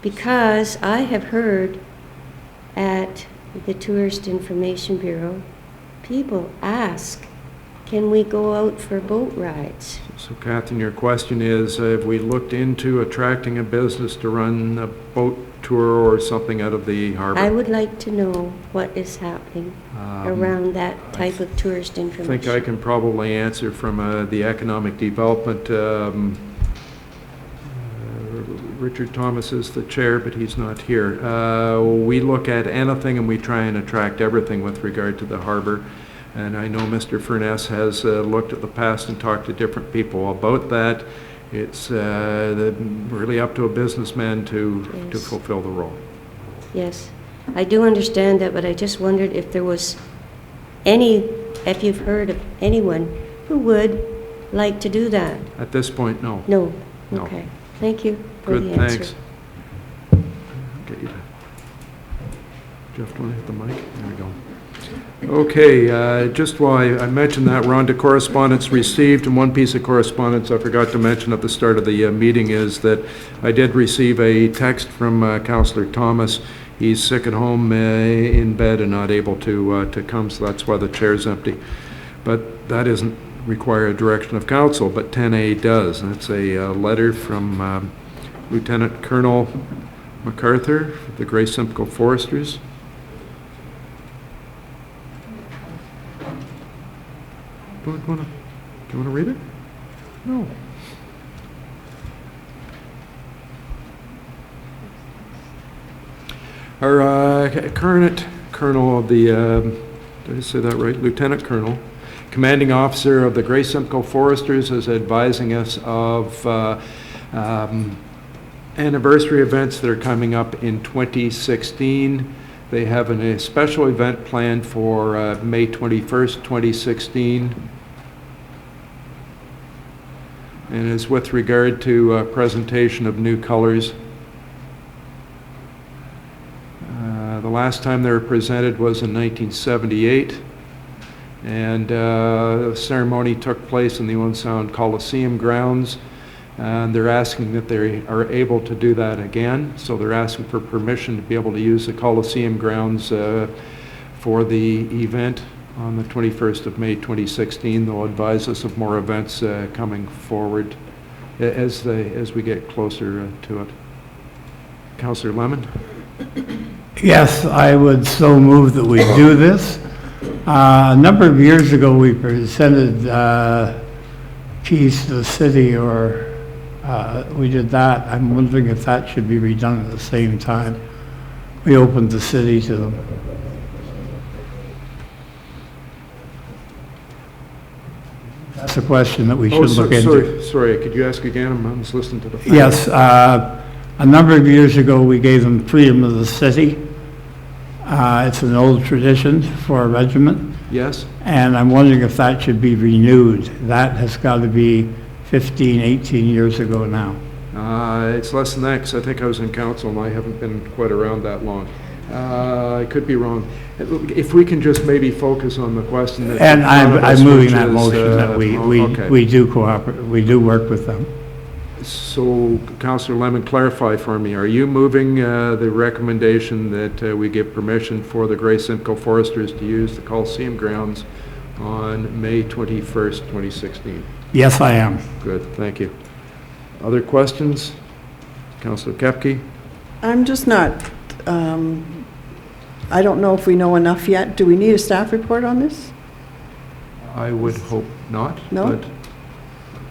Because I have heard at the Tourist Information Bureau, people ask, can we go out for boat rides? So Catherine, your question is, have we looked into attracting a business to run a boat tour or something out of the harbor? I would like to know what is happening around that type of tourist I information. think I can probably answer from the economic development. Richard Thomas is the chair, but he's not here. We look at anything and we try and attract everything with regard to the harbor. And I know Mr. Furness has looked at the past and talked to different people about that. It's really up to a businessman to fulfill the role. Yes, I do understand that, but I just wondered if there was if you've heard of anyone who would like to do that. At this point, no. No, No. okay. Thank you for Good, the answer. thanks. Get you to, Jeff, do you want to hit the mic? There we go. Okay, just while I mentioned that, we're on to correspondence received, and one piece of correspondence I forgot to mention at the start of the meeting is that I did receive a text from Councillor Thomas. He's sick at home in bed and not able to come, so that's why the chair's empty. But that doesn't require a direction of council, but 10A does. And it's a letter from Lieutenant Colonel MacArthur, the Grey Simcoe Foresters. Do you want to read it? No. Our current colonel of the, did I say that right? Lieutenant Colonel, commanding officer of the Grey Simcoe Foresters, is advising us of anniversary events that are coming up in 2016. They have a special event planned for May 21st, 2016. And is with regard to presentation of new colors. The last time they were presented was in 1978, and the ceremony took place in the Owen Sound Coliseum grounds. And they're asking that they are able to do that again. So they're asking for permission to be able to use the Coliseum grounds for the event on the 21st of May 2016. They'll advise us of more events coming forward as we get closer to it. Councillor Lemon? Yes, I would so move that we do this. A number of years ago, we presented keys to the city, or we did that. I'm wondering if that should be redone at the same time. We opened the city to them. That's a question that we should look into. Sorry, could you ask again? I was listening to the phone. Yes, a number of years ago, we gave them freedom of the city. It's an old tradition for a regiment. Yes. And I'm wondering if that should be renewed. That has got to be 15, 18 years ago now. It's less than that, because I think I was in council and I haven't been quite around that long. I could be wrong. If we can just maybe focus on the question that... And I'm moving that motion that we do cooperate, we do work with them. So, Councillor Lemon, clarify for me, are you moving the recommendation that we give permission for the Grey Simcoe Foresters to use the Coliseum grounds on May 21st, 2016? Yes, I am. Good, thank you. Other questions? Councillor Kepke? I'm just not, I don't know if we know enough yet. Do we need a staff report on this? I would hope not. No? But,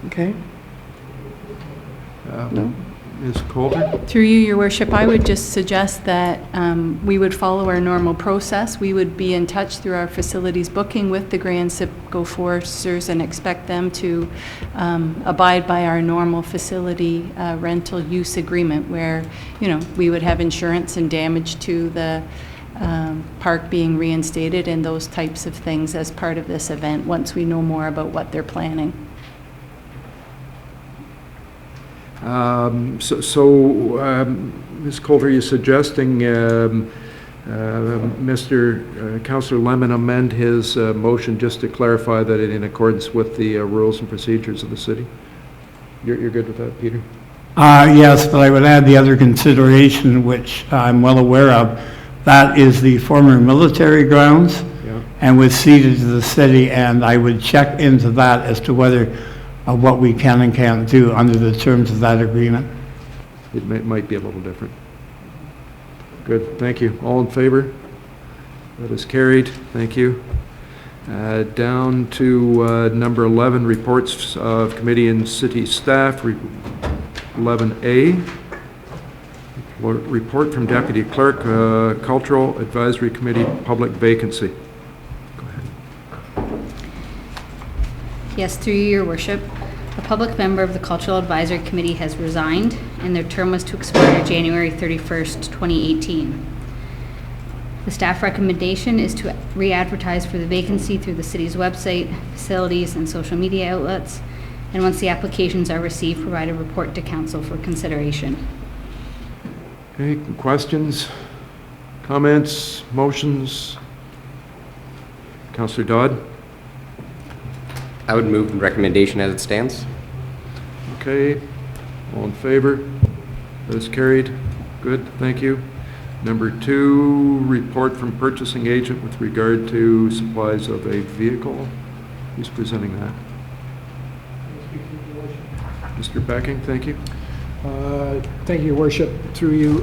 okay. no. Ms. Coulter? Through you, Your Worship, I would just suggest that we would follow our normal process. We would be in touch through our facilities booking with the Grey and Simcoe Foresters and expect them to abide by our normal facility rental use agreement, where, you know, we would have insurance and damage to the park being reinstated and those types of things as part of this event once we know more about what they're planning. Ms. Coulter, are you suggesting Mr. Councillor Lemon amend his motion just to clarify that it in accordance with the rules and procedures of the city? You're good with that, Peter? Yes, but I would add the other consideration, which I'm well aware of. That is the former military grounds, and was ceded to the city, and I would check into that as to whether what we can and can't do under the terms of that agreement. It might be a little different. Good, thank you. All in favor? That is carried. Thank you. Down to number 11, reports of committee and city staff. 11A, report from Deputy Clerk, Cultural Advisory Committee, public vacancy. Yes, through you, Your Worship. A public member of the Cultural Advisory Committee has resigned, and their term was to expire January 31st, 2018. The staff recommendation is to re-advertise for the vacancy through the city's website, facilities, and social media outlets, and once the applications are received, provide a report to council for consideration. Okay, questions, comments, motions? Councillor Dodd? I would move the recommendation as it stands. Okay, all in favor? That is carried. Good, thank you. Number 2, report from purchasing agent with regard to supplies of a vehicle. Who's presenting that? Mr. Becking, thank you. Thank you, Your Worship. Through you,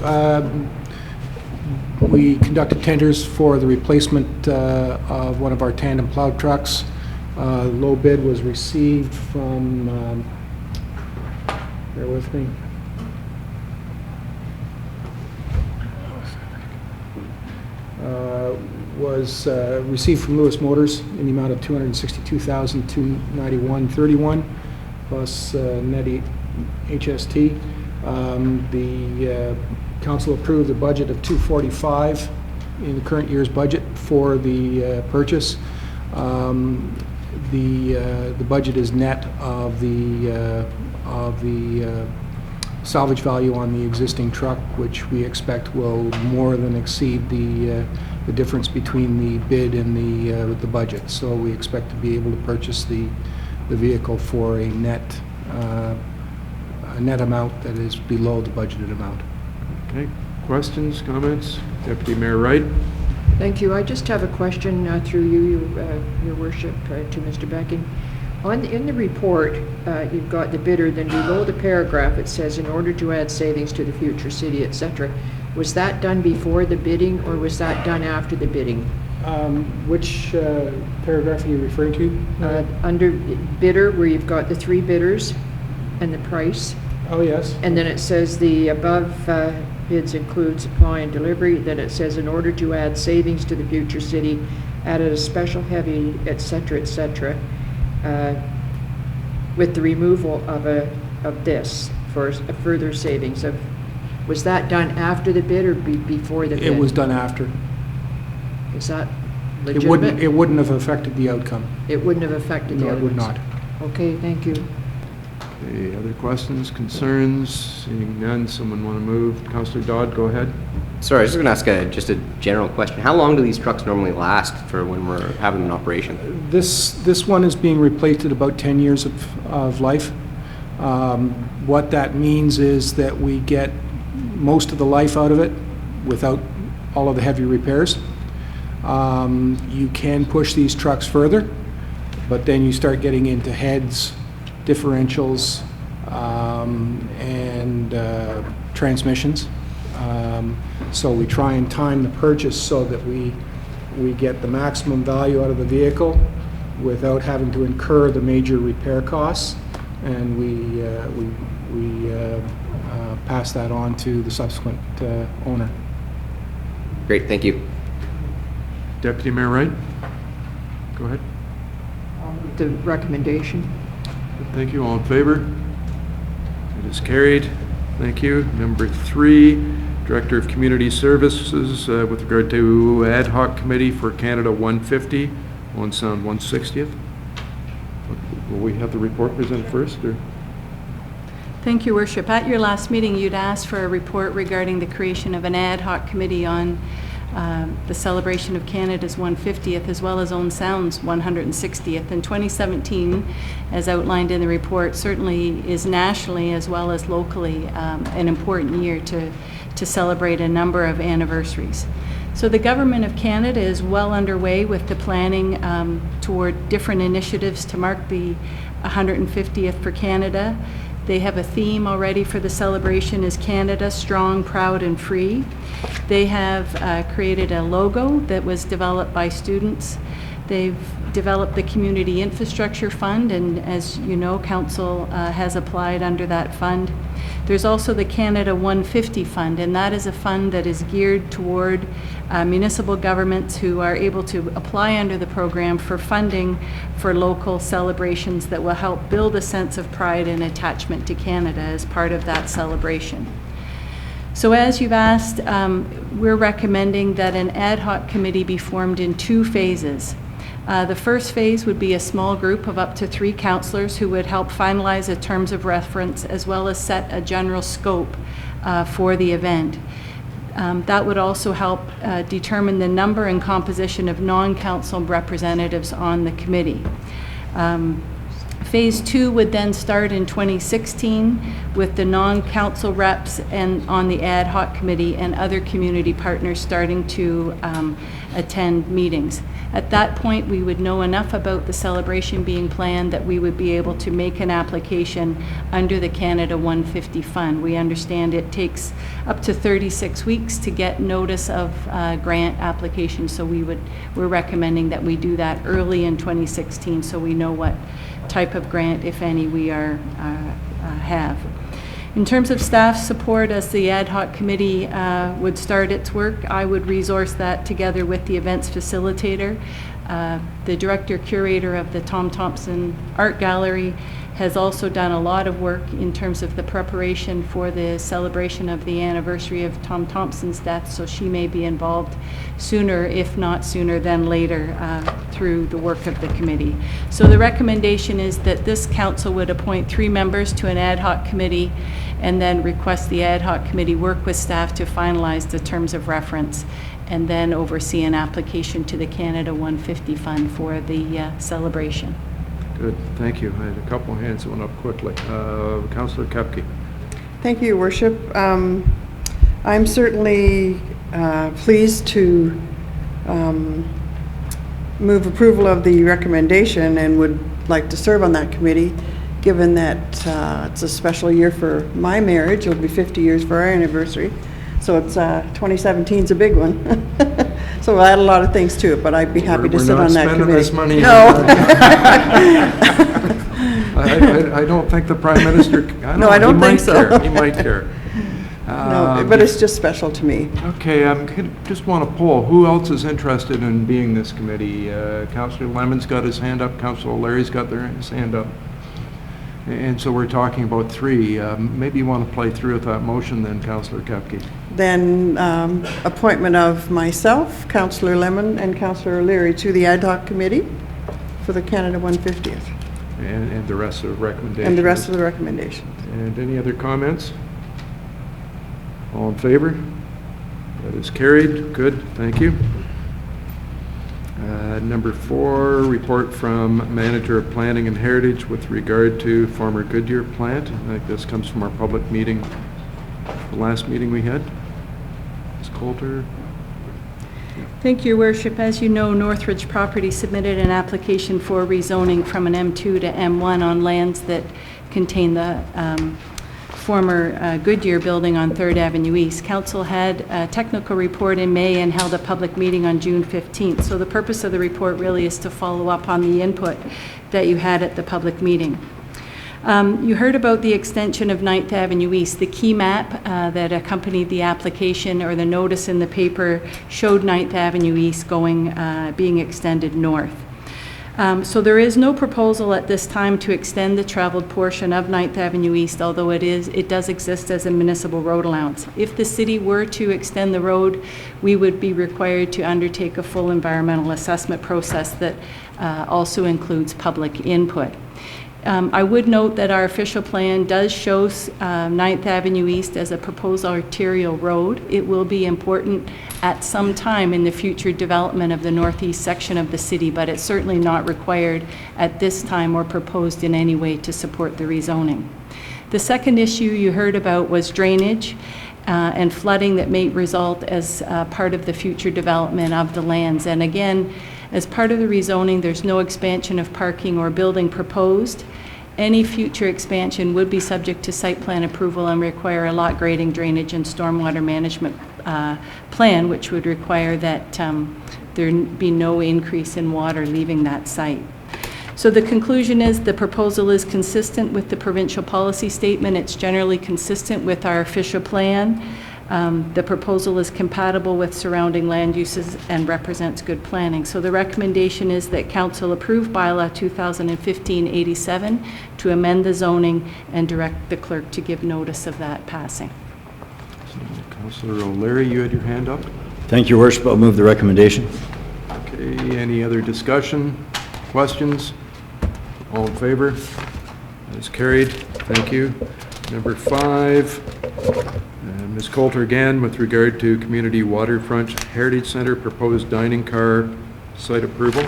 we conducted tenders for the replacement of one of our tandem plow trucks. Low bid was received from, bear with me, was received from Lewis Motors in the amount of $262,291.31 plus net HST. The council approved a budget of $245 in the current year's budget for the purchase. The budget is net of the salvage value on the existing truck, which we expect will more than exceed the difference between the bid and the budget. So we expect to be able to purchase the vehicle for a net a net amount that is below the budgeted amount. Okay, questions, comments? Deputy Mayor Wright? Thank you. I just have a question through you, Your Worship, to Mr. Becking. In the report, you've got the bidder, then below the paragraph it says, in order to add savings to the future city, etc. Was that done before the bidding, or was that done after the bidding? Which paragraph are you referring to? Under bidder, where you've got the 3 bidders and the price. Oh, yes. And then it says the above bids include supply and delivery. Then it says, in order to add savings to the future city, added a special heavy, etc., etc., with the removal of this for a further savings of. Was that done after the bid or before the bid? It was done after. Is that legitimate? It wouldn't have affected the outcome. It wouldn't have affected the No, it would others? not. Okay, thank you. Okay, other questions, concerns? Seeing none, someone want to move? Councillor Dodd, go ahead. Sorry, I was just going to ask just a general question. How long do these trucks normally last for when we're having them in operation? This one is being replaced at about 10 years of life. What that means is that we get most of the life out of it without all of the heavy repairs. You can push these trucks further, but then you start getting into heads, differentials, and transmissions. So we try and time the purchase so that we get the maximum value out of the vehicle without having to incur the major repair costs, and we pass that on to the subsequent owner. Great, thank you. Deputy Mayor Wright? Go ahead. The recommendation. Thank you. All in favor? It is carried. Thank you. Number 3, Director of Community Services with regard to Ad Hoc Committee for Canada 150, Owen Sound 160th. Will we have the report presented first, or? Thank you, Worship. At your last meeting, you'd asked for a report regarding the creation of an ad hoc committee on the celebration of Canada's 150th as well as Owen Sound's 160th. And 2017, as outlined in the report, certainly is nationally as well as locally an important year to celebrate a number of anniversaries. So the Government of Canada is well underway with the planning toward different initiatives to mark the 150th for Canada. They have a theme already for the celebration is Canada, strong, proud, and free. They have created a logo that was developed by students. They've developed the Community Infrastructure Fund, and as you know, Council has applied under that fund. There's also the Canada 150 Fund, and that is a fund that is geared toward municipal governments who are able to apply under the program for funding for local celebrations that will help build a sense of pride and attachment to Canada as part of that celebration. So as you've asked, we're recommending that an ad hoc committee be formed in 2 phases. The first phase would be a small group of up to 3 councillors who would help finalize the terms of reference as well as set a general scope for the event. That would also help determine the number and composition of non-council representatives on the committee. Phase 2 would then start in 2016 with the non-council reps and on the ad hoc committee and other community partners starting to attend meetings. At that point, we would know enough about the celebration being planned that we would be able to make an application under the Canada 150 Fund. We understand it takes up to 36 weeks to get notice of grant application, so we're recommending that we do that early in 2016 so we know what type of grant, if any, we have. In terms of staff support, as the ad hoc committee would start its work, I would resource that together with the events facilitator. The director curator of the Tom Thompson Art Gallery has also done a lot of work in terms of the preparation for the celebration of the anniversary of Tom Thompson's death, so she may be involved sooner, if not sooner than later, through the work of the committee. So the recommendation is that this council would appoint 3 members to an ad hoc committee and then request the ad hoc committee work with staff to finalize the terms of reference and then oversee an application to the Canada 150 Fund for the celebration. Good, thank you. I had a couple of hands that went up quickly. Councillor Kepke. Thank you, Your Worship. I'm certainly pleased to move approval of the recommendation and would like to serve on that committee, given that it's a special year for my marriage. It'll be 50 years for our anniversary. So it's 2017 is a big one. So we'll add a lot of things to it, but I'd be happy to sit on that committee. We're not spending this money. No. I don't think the Prime Minister, No, I don't think so. He might care. No, but it's just special to me. Okay, just want to poll, who else is interested in being this committee? Councillor Lemon's got his hand up, Councillor O'Leary's got his hand up. And so we're talking about 3. Maybe you want to play through with that motion then, Councillor Kepke. Then appointment of myself, Councillor Lemon, and Councillor O'Leary to the ad hoc committee for the Canada 150th. And the rest of the recommendations. And the rest of the recommendations. And any other comments? All in favor? That is carried. Good, thank you. Number 4, report from Manager of Planning and Heritage with regard to former Goodyear plant. I think this comes from our public meeting, the last meeting we had. Ms. Coulter. Thank you, Your Worship. As you know, Northridge Property submitted an application for rezoning from an M2 to M1 on lands that contain the former Goodyear building on 3rd Avenue East. Council had a technical report in May and held a public meeting on June 15th. So the purpose of the report really is to follow up on the input that you had at the public meeting. You heard about the extension of 9th Avenue East. The key map that accompanied the application or the notice in the paper showed 9th Avenue East being extended north. So there is no proposal at this time to extend the traveled portion of 9th Avenue East, although it does exist as a municipal road allowance. If the city were to extend the road, we would be required to undertake a full environmental assessment process that also includes public input. I would note that our official plan does show 9th Avenue East as a proposed arterial road. It will be important at some time in the future development of the northeast section of the city, but it's certainly not required at this time or proposed in any way to support the rezoning. The second issue you heard about was drainage and flooding that may result as part of the future development of the lands. And again, as part of the rezoning, there's no expansion of parking or building proposed. Any future expansion would be subject to site plan approval and require a lot grading, drainage, and stormwater management plan, which would require that there be no increase in water leaving that site. So the conclusion is the proposal is consistent with the provincial policy statement. It's generally consistent with our official plan. The proposal is compatible with surrounding land uses and represents good planning. So the recommendation is that Council approve bylaw 2015-87 to amend the zoning and direct the clerk to give notice of that passing. Councillor O'Leary, you had your hand up. Thank you, Your Worship. I'll move the recommendation. Okay, any other discussion, questions? All in favor? That is carried. Thank you. Number 5. Ms. Coulter again, with regard to Community Waterfront Heritage Center proposed dining car site approval.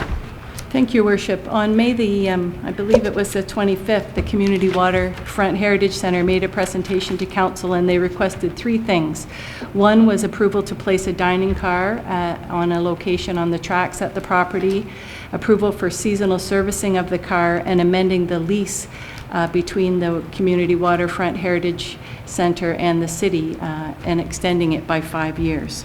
Thank you, Your Worship. On May the, I believe it was the 25th, the Community Waterfront Heritage Center made a presentation to Council and they requested 3 things. One was approval to place a dining car on a location on the tracks at the property, approval for seasonal servicing of the car, and amending the lease between the Community Waterfront Heritage Center and the city and extending it by 5 years.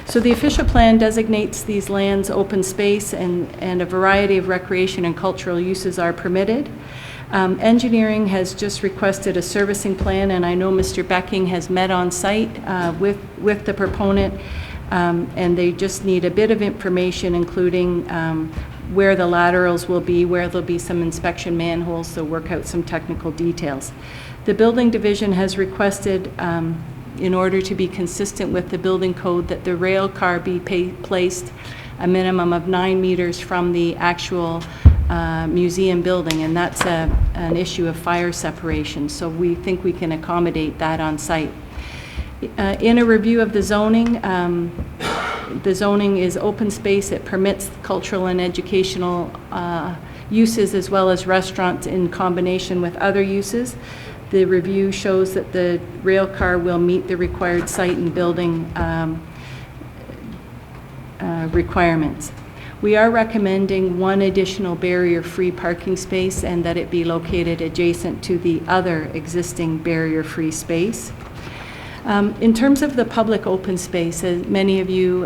So the official plan designates these lands open space and a variety of recreation and cultural uses are permitted. Engineering has just requested a servicing plan, and I know Mr. Becking has met on site with the proponent, and they just need a bit of information, including where the laterals will be, where there'll be some inspection manholes, so work out some technical details. The building division has requested, in order to be consistent with the building code, that the rail car be placed a minimum of 9 meters from the actual museum building, and that's an issue of fire separation, so we think we can accommodate that on site. In a review of the zoning is open space. It permits cultural and educational uses as well as restaurants in combination with other uses. The review shows that the rail car will meet the required site and building requirements. We are recommending one additional barrier-free parking space and that it be located adjacent to the other existing barrier-free space. In terms of the public open space, many of you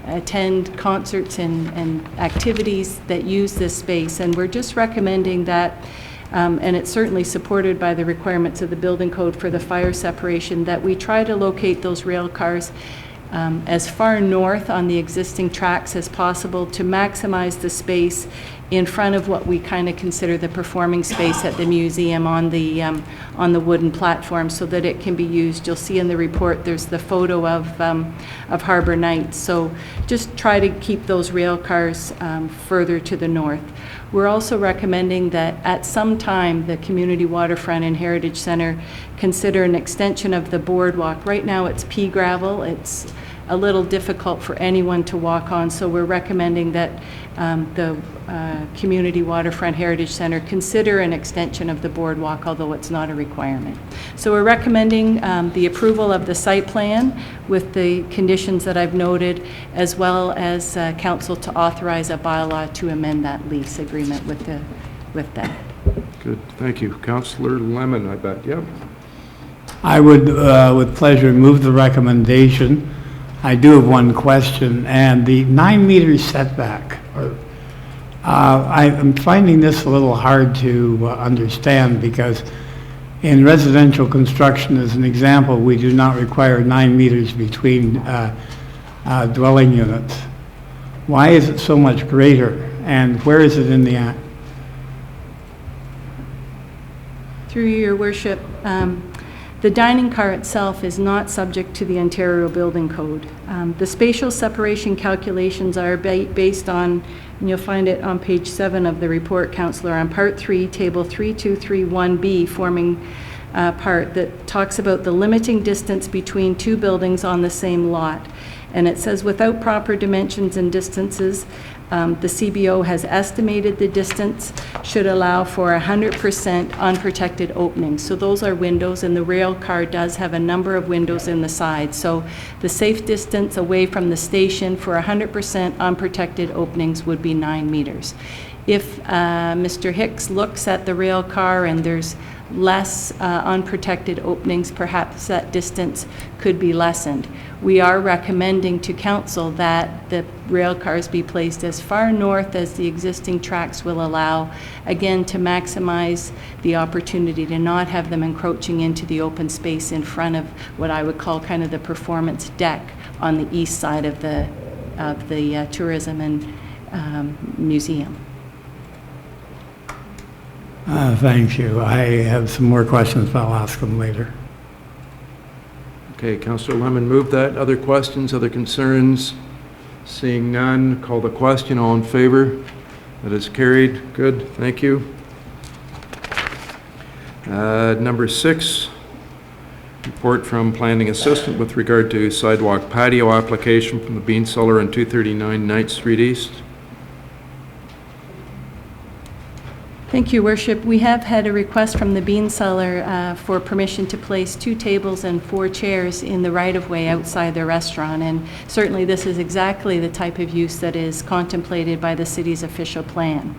attend concerts and activities that use this space, and we're just recommending that, and it's certainly supported by the requirements of the building code for the fire separation, that we try to locate those rail cars as far north on the existing tracks as possible to maximize the space in front of what we kind of consider the performing space at the museum on the wooden platform, so that it can be used. You'll see in the report there's the photo of Harbor Nights. So just try to keep those rail cars further to the north. We're also recommending that at some time the Community Waterfront and Heritage Center consider an extension of the boardwalk. Right now it's pea gravel. It's a little difficult for anyone to walk on, so we're recommending that the Community Waterfront Heritage Center consider an extension of the boardwalk, although it's not a requirement. So we're recommending the approval of the site plan with the conditions that I've noted, as well as council to authorize a bylaw to amend that lease agreement with that. Good, thank you. Councillor Lemon, I bet, yep. I would, with pleasure, move the recommendation. I do have one question, and the 9-meter setback. I'm finding this a little hard to understand, because in residential construction, as an example, we do not require 9 meters between dwelling units. Why is it so much greater, and where is it in the Act? Through your worship, the dining car itself is not subject to the Ontario Building Code. The spatial separation calculations are based on, and you'll find it on page 7 of the report, Councillor, on Part 3, Table 3231B, forming part that talks about the limiting distance between two buildings on the same lot. And it says, without proper dimensions and distances, the CBO has estimated the distance should allow for 100% unprotected openings. So those are windows, and the rail car does have a number of windows in the side. So the safe distance away from the station for 100% unprotected openings would be 9 meters. If Mr. Hicks looks at the rail car and there's less unprotected openings, perhaps that distance could be lessened. We are recommending to council that the rail cars be placed as far north as the existing tracks will allow, again, to maximize the opportunity to not have them encroaching into the open space in front of what I would call kind of the performance deck on the east side of the tourism and museum. Thank you. I have some more questions, but I'll ask them later. Okay, Councillor Lemon moved that. Other questions, other concerns? Seeing none, call the question. All in favor? That is carried. Good, thank you. Number 6, report from Planning Assistant with regard to sidewalk patio application from the Bean Cellar on 239 Ninth Street East. Thank you, Worship. We have had a request from the Bean Cellar for permission to place 2 tables and 4 chairs in the right-of-way outside their restaurant, and certainly this is exactly the type of use that is contemplated by the city's official plan.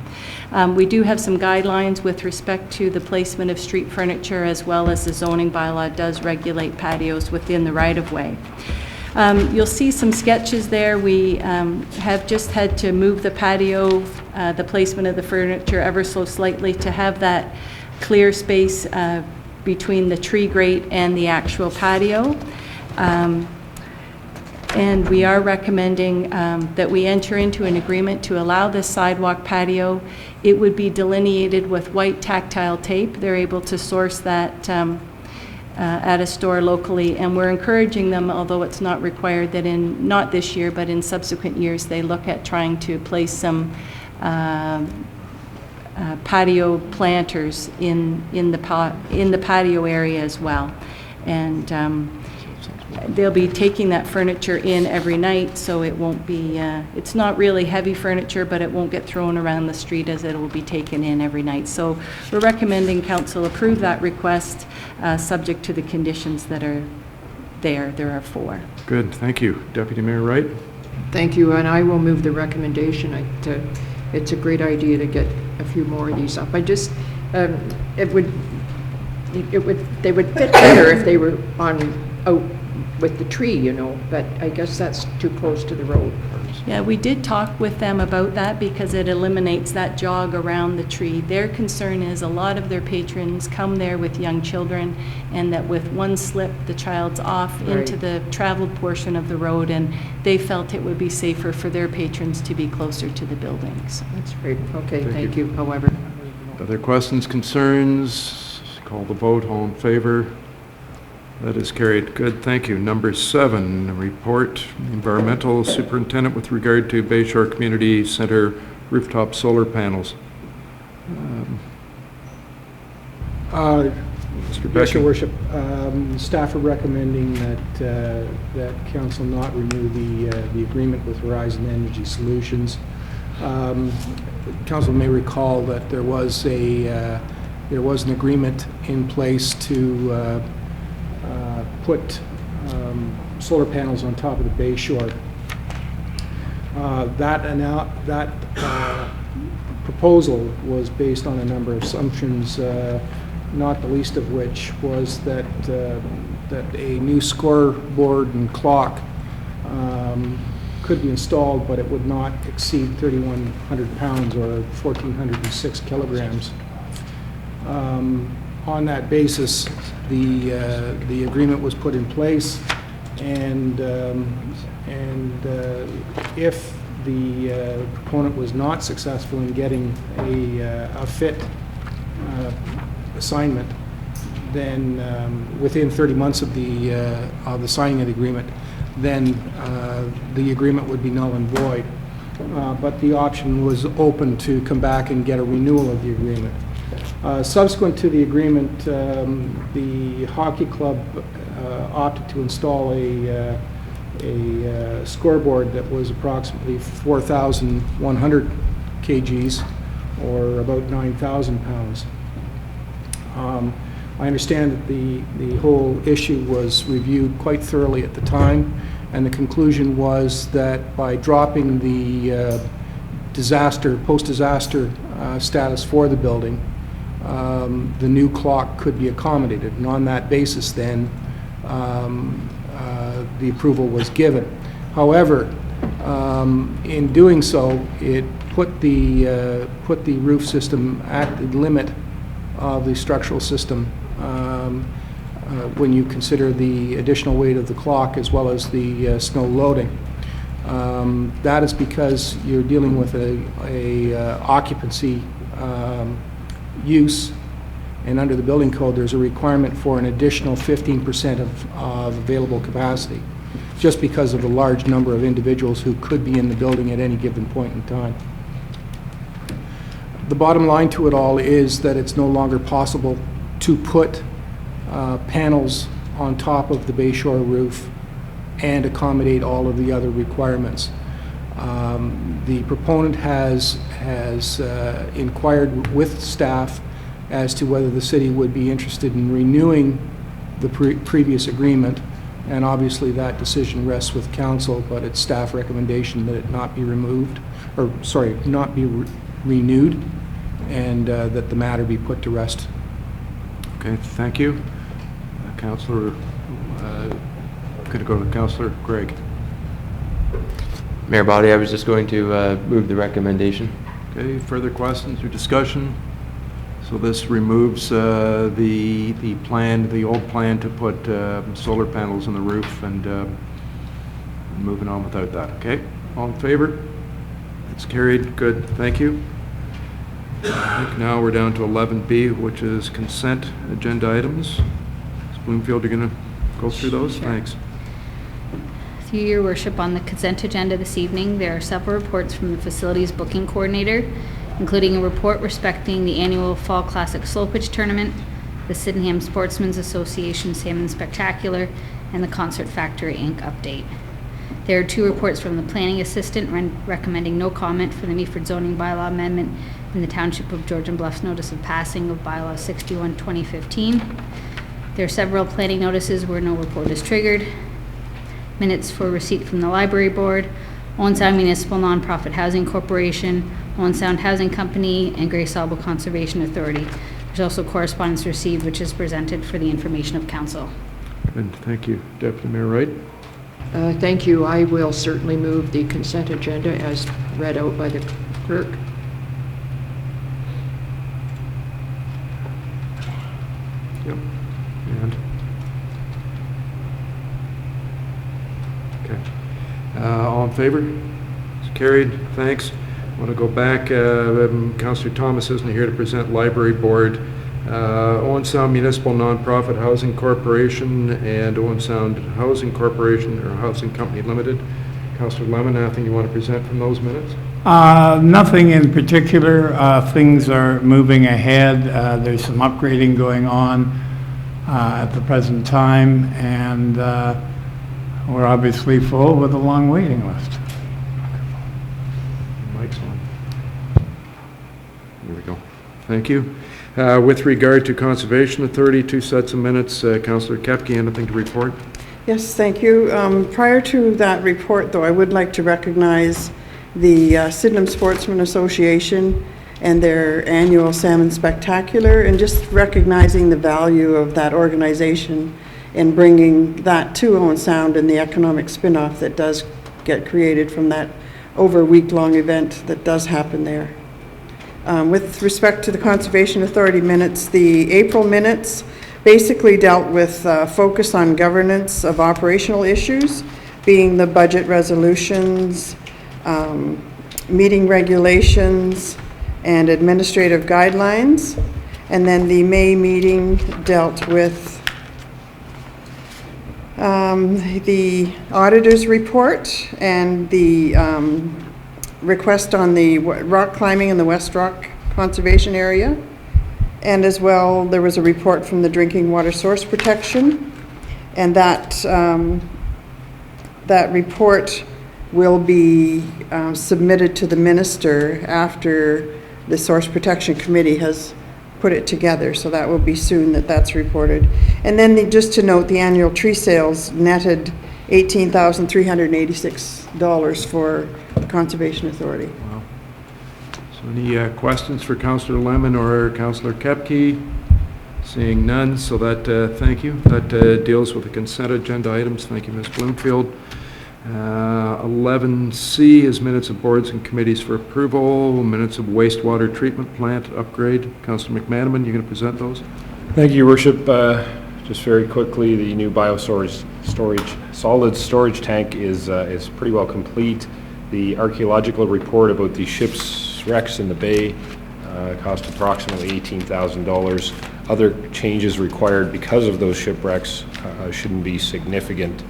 We do have some guidelines with respect to the placement of street furniture, as well as the zoning bylaw does regulate patios within the right-of-way. You'll see some sketches there. We have just had to move the patio, the placement of the furniture ever so slightly to have that clear space between the tree grate and the actual patio. And we are recommending that we enter into an agreement to allow this sidewalk patio. It would be delineated with white tactile tape. They're able to source that at a store locally, and we're encouraging them, although it's not required, that in, not this year, but in subsequent years, they look at trying to place some patio planters in the patio area as well. And they'll be taking that furniture in every night, so it won't be, it's not really heavy furniture, but it won't get thrown around the street as it will be taken in every night. So we're recommending council approve that request, subject to the conditions that are there. There are 4. Good, thank you. Deputy Mayor Wright? Thank you, and I will move the recommendation. It's a great idea to get a few more of these up. I just, they would fit better if they were out with the tree, you know, but I guess that's too close to the road. Yeah, we did talk with them about that because it eliminates that jog around the tree. Their concern is a lot of their patrons come there with young children, and that with one slip, the child's off into the traveled portion of the road, and they felt it would be safer for their patrons to be closer to the buildings. That's great. Okay, Thank you. However. Other questions, concerns? Call the vote. All in favor? That is carried. Good, thank you. Number 7, report, environmental superintendent with regard to Bayshore Community Center rooftop solar panels. Mr. Yes, Becky. Your Worship. Staff are recommending that council not renew the agreement with Horizon Energy Solutions. Council may recall that there was an agreement in place to put solar panels on top of the Bayshore. That proposal was based on a number of assumptions, not the least of which was that a new scoreboard and clock could be installed, but it would not exceed 3,100 pounds or 1,406 kilograms. On that basis, the agreement was put in place, and if the proponent was not successful in getting a fit assignment, then within 30 months of the signing of the agreement, then the agreement would be null and void. But the option was open to come back and get a renewal of the agreement. Subsequent to the agreement, the hockey club opted to install a scoreboard that was approximately 4,100 kgs, or about 9,000 pounds. I understand that the whole issue was reviewed quite thoroughly at the time, and the conclusion was that by dropping the post-disaster status for the building, the new clock could be accommodated, and on that basis then the approval was given. However, in doing so, it put the roof system at the limit of the structural system when you consider the additional weight of the clock as well as the snow loading. That is because you're dealing with a occupancy use, and under the building code there's a requirement for an additional 15% of available capacity, just because of the large number of individuals who could be in the building at any given point in time. The bottom line to it all is that it's no longer possible to put panels on top of the Bayshore roof and accommodate all of the other requirements. The proponent has inquired with staff as to whether the city would be interested in renewing the previous agreement, and obviously that decision rests with council, but it's staff recommendation that it not be renewed, and that the matter be put to rest. Okay, thank you. Councillor, going to go to Councillor Gregg. Mayor Body, I was just going to move the recommendation. Okay, further questions or discussion? So this removes the old plan to put solar panels on the roof, and moving on without that. Okay, all in favor? It's carried. Good, thank you. I think now we're down to 11B, which is consent agenda items. Ms. Bloomfield, you're going to go through those? Sure. Thanks. Through your worship, on the consent agenda this evening, there are several reports from the facilities booking coordinator, including a report respecting the annual Fall Classic Slow Pitch Tournament, the Sydenham Sportsmen's Association Salmon Spectacular, and the Concert Factory Inc. update. There are 2 reports from the planning assistant recommending no comment for the Meaford zoning bylaw amendment in the Township of Georgian Bluffs notice of passing of bylaw 61, 2015. There are several planning notices where no report is triggered. Minutes for receipt from the library board, Owen Sound Municipal Nonprofit Housing Corporation, Owen Sound Housing Company, and Grace Sabo Conservation Authority. There's also correspondence received which is presented for the information of council. And thank you. Deputy Mayor Wright? Thank you. I will certainly move the consent agenda as read out by the clerk. Yep. And? Okay. All in favor? It's carried. Thanks. I want to go back. Councillor Thomas isn't here to present Library Board. Owen Sound Municipal Nonprofit Housing Corporation and Owen Sound Housing Corporation or Housing Company Limited. Councillor Lemon, anything you want to present from those minutes? Nothing in particular. Things are moving ahead. There's some upgrading going on at the present time, and we're obviously full with a long waiting list. Mic's on. There we go. Thank you. With regard to Conservation Authority, 2 sets of minutes. Councillor Kepke, anything to report? Yes, thank you. Prior to that report, though, I would like to recognize the Sydenham Sportsmen Association and their annual Salmon Spectacular, and just recognizing the value of that organization in bringing that to Owen Sound and the economic spin-off that does get created from that over a week-long event that does happen there. With respect to the Conservation Authority minutes, the April minutes basically dealt with focus on governance of operational issues, being the budget resolutions, meeting regulations, and administrative guidelines. And then the May meeting dealt with the auditor's report and the request on the rock climbing in the West Rock Conservation Area. And as well, there was a report from the Drinking Water Source Protection. And that report will be submitted to the minister after the Source Protection Committee has put it together. So that will be soon that that's reported. And then just to note, the annual tree sales netted $18,386 for the Conservation Authority. Wow. So any questions for Councillor Lemon or Councillor Kepke? Seeing none, so that, thank you. That deals with the consent agenda items. Thank you, Ms. Bloomfield. 11C is minutes of boards and committees for approval. Minutes of wastewater treatment plant upgrade. Councillor McManaman, you're going to present those? Thank you, Your Worship. Just very quickly, the new solid storage tank is pretty well complete. The archaeological report about the ship's wrecks in the bay cost approximately $18,000. Other changes required because of those shipwrecks shouldn't be a significant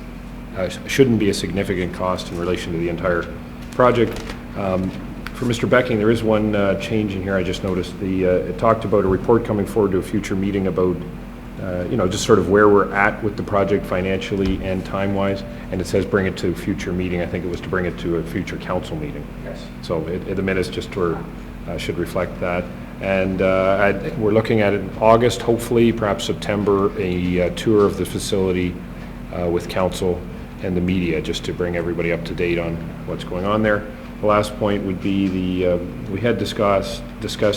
cost in relation to the entire project. For Mr. Becking, there is one change in here I just noticed. It talked about a report coming forward to a future meeting about just sort of where we're at with the project financially and time-wise, and it says bring it to a future meeting. I think it was to bring it to a future council meeting. Yes. So the minutes just should reflect that. And we're looking at it in August, hopefully, perhaps September, a tour of the facility with council and the media, just to bring everybody up to date on what's going on there. The last point would be we had discussed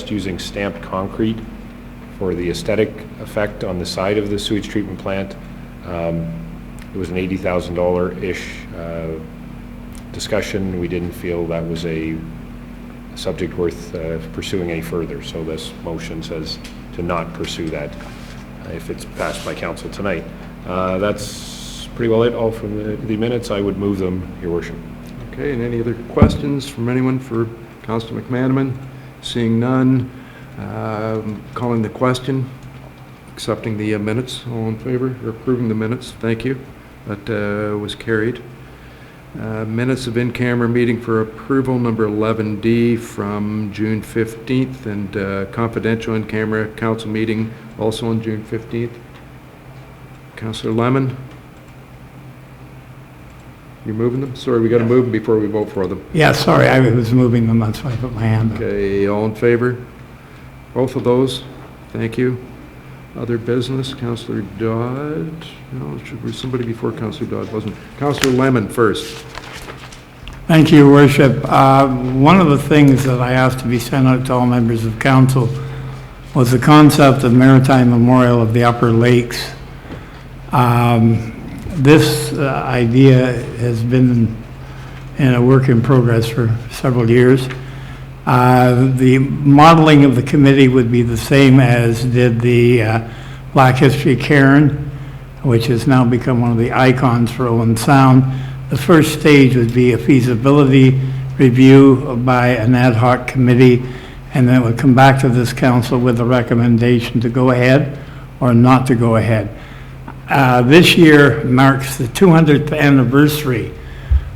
using stamped concrete for the aesthetic effect on the side of the sewage treatment plant. It was an $80,000-ish discussion. We didn't feel that was a subject worth pursuing any further, so this motion says to not pursue that if it's passed by council tonight. That's pretty well it, all from the minutes. I would move them, Your Worship. Okay, and any other questions from anyone for Councillor McManaman? Seeing none, calling the question, accepting the minutes. All in favor, or approving the minutes? Thank you. That was carried. Minutes of in-camera meeting for approval, number 11D from June 15th, and confidential in-camera council meeting also on June 15th. Councillor Lemon? You moving them? Sorry, we got to move them before we vote for them. Yeah, sorry, I was moving them, that's why I put my hand up. Okay, all in favor? Both of those? Thank you. Other business, Councillor Dodd? No, should be somebody before Councillor Dodd, wasn't. Councillor Lemon first. Thank you, Your Worship. One of the things that I asked to be sent out to all members of council was the concept of Maritime Memorial of the Upper Lakes. This idea has been in a work in progress for several years. The modeling of the committee would be the same as did the Black History Cairn, which has now become one of the icons for Owen Sound. The first stage would be a feasibility review by an ad hoc committee, and then it would come back to this council with a recommendation to go ahead or not to go ahead. This year marks the 200th anniversary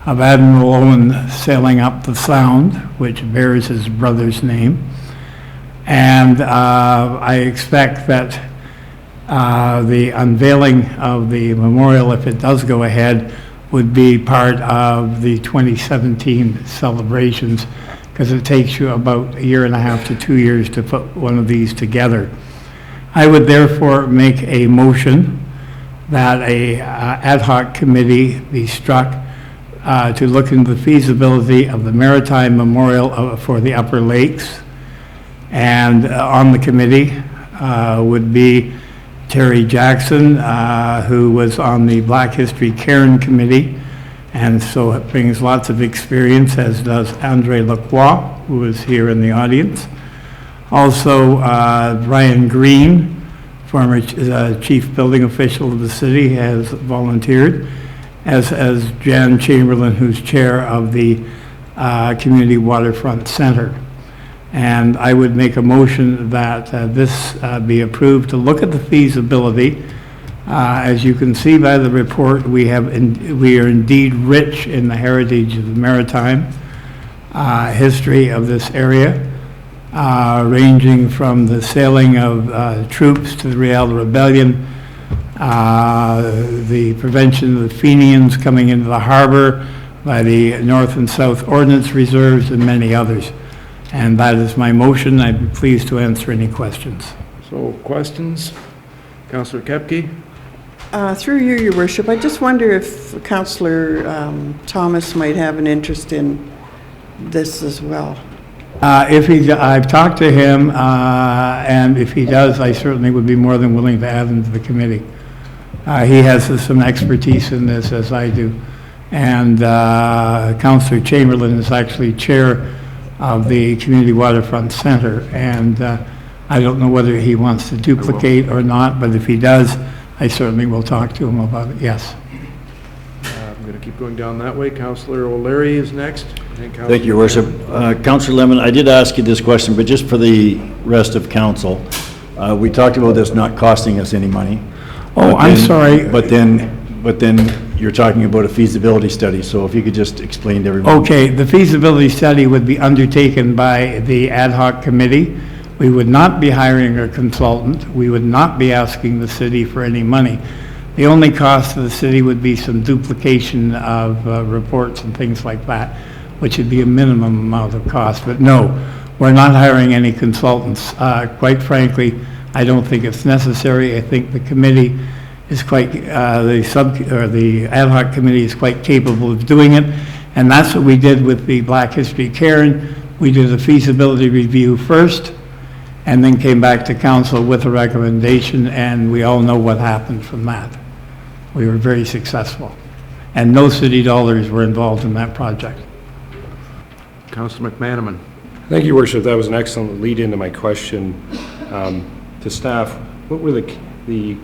of Admiral Owen sailing up the Sound, which bears his brother's name. And I expect that the unveiling of the memorial, if it does go ahead, would be part of the 2017 celebrations, because it takes you about a year and a half to 2 years to put one of these together. I would therefore make a motion that a ad hoc committee be struck to look into the feasibility of the Maritime Memorial for the Upper Lakes. And on the committee would be Terry Jackson, who was on the Black History Cairn Committee, and so it brings lots of experience, as does Andre Lacroix, who is here in the audience. Also, Brian Green, former chief building official of the city, has volunteered, as Jan Chamberlain, who's chair of the Community Waterfront Center. And I would make a motion that this be approved to look at the feasibility. As you can see by the report, we are indeed rich in the heritage of the maritime history of this area, ranging from the sailing of troops to the Real Rebellion, the prevention of the Fenians coming into the harbor by the North and South Ordnance Reserves, and many others. And that is my motion. I'd be pleased to answer any questions. So, questions? Councillor Kepke? Through you, Your Worship, I just wonder if Councillor Thomas might have an interest in this as well. I've talked to him, and if he does, I certainly would be more than willing to add him to the committee. He has some expertise in this, as I do. And Councillor Chamberlain is actually chair of the Community Waterfront Center, and I don't know whether he wants to duplicate or not, but if he does, I certainly will talk to him about it, yes. I'm going to keep going down that way. Councillor O'Leary is next. Thank you, Your Worship. Councillor Lemon, I did ask you this question, but just for the rest of council, we talked about this not costing us any money. Oh, I'm sorry. But then you're talking about a feasibility study, so if you could just explain to everyone. Okay, the feasibility study would be undertaken by the ad hoc committee. We would not be hiring a consultant. We would not be asking the city for any money. The only cost to the city would be some duplication of reports and things like that, which would be a minimum amount of cost. But no, we're not hiring any consultants. Quite frankly, I don't think it's necessary. I think the committee is quite, the ad hoc committee is quite capable of doing it. And that's what we did with the Black History Cairn. We did a feasibility review first, and then came back to council with a recommendation, and we all know what happened from that. We were very successful. And no city dollars were involved in that project. Councillor McManaman. Thank you, Worship. That was an excellent lead into my question to staff. What were the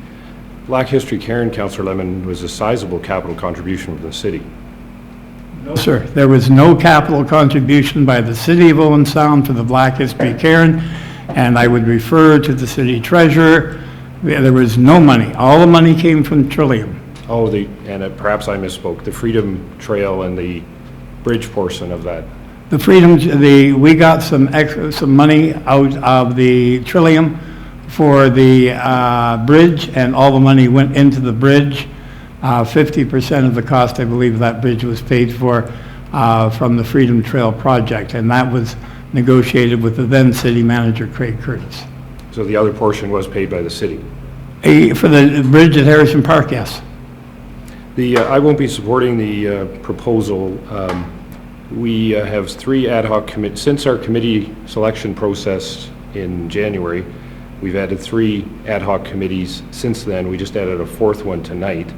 Black History Cairn, Councillor Lemon, was a sizable capital contribution from the city? No, sir. There was no capital contribution by the city of Owen Sound to the Black History Cairn, and I would refer to the city treasurer. There was no money. All the money came from Trillium. Oh, and perhaps I misspoke. The Freedom Trail and the bridge portion of that. The Freedom, we got some money out of the Trillium for the bridge, and all the money went into the bridge. 50% of the cost, I believe, of that bridge was paid for from the Freedom Trail project, and that was negotiated with the then city manager, Craig Curtis. So the other portion was paid by the city? For the bridge at Harrison Park, yes. I won't be supporting the proposal. We have 3 ad hoc committees. Since our committee selection process in January, we've added 3 ad hoc committees since then. We just added a 4th one tonight.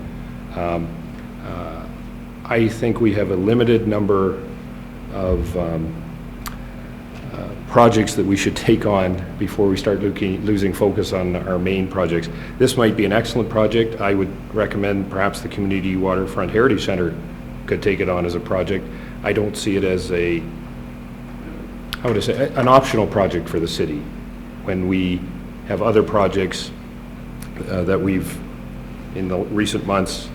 I think we have a limited number of projects that we should take on before we start losing focus on our main projects. This might be an excellent project. I would recommend perhaps the Community Waterfront Heritage Center could take it on as a project. I don't see it as an optional project for the city when we have other projects that we've, in the recent months,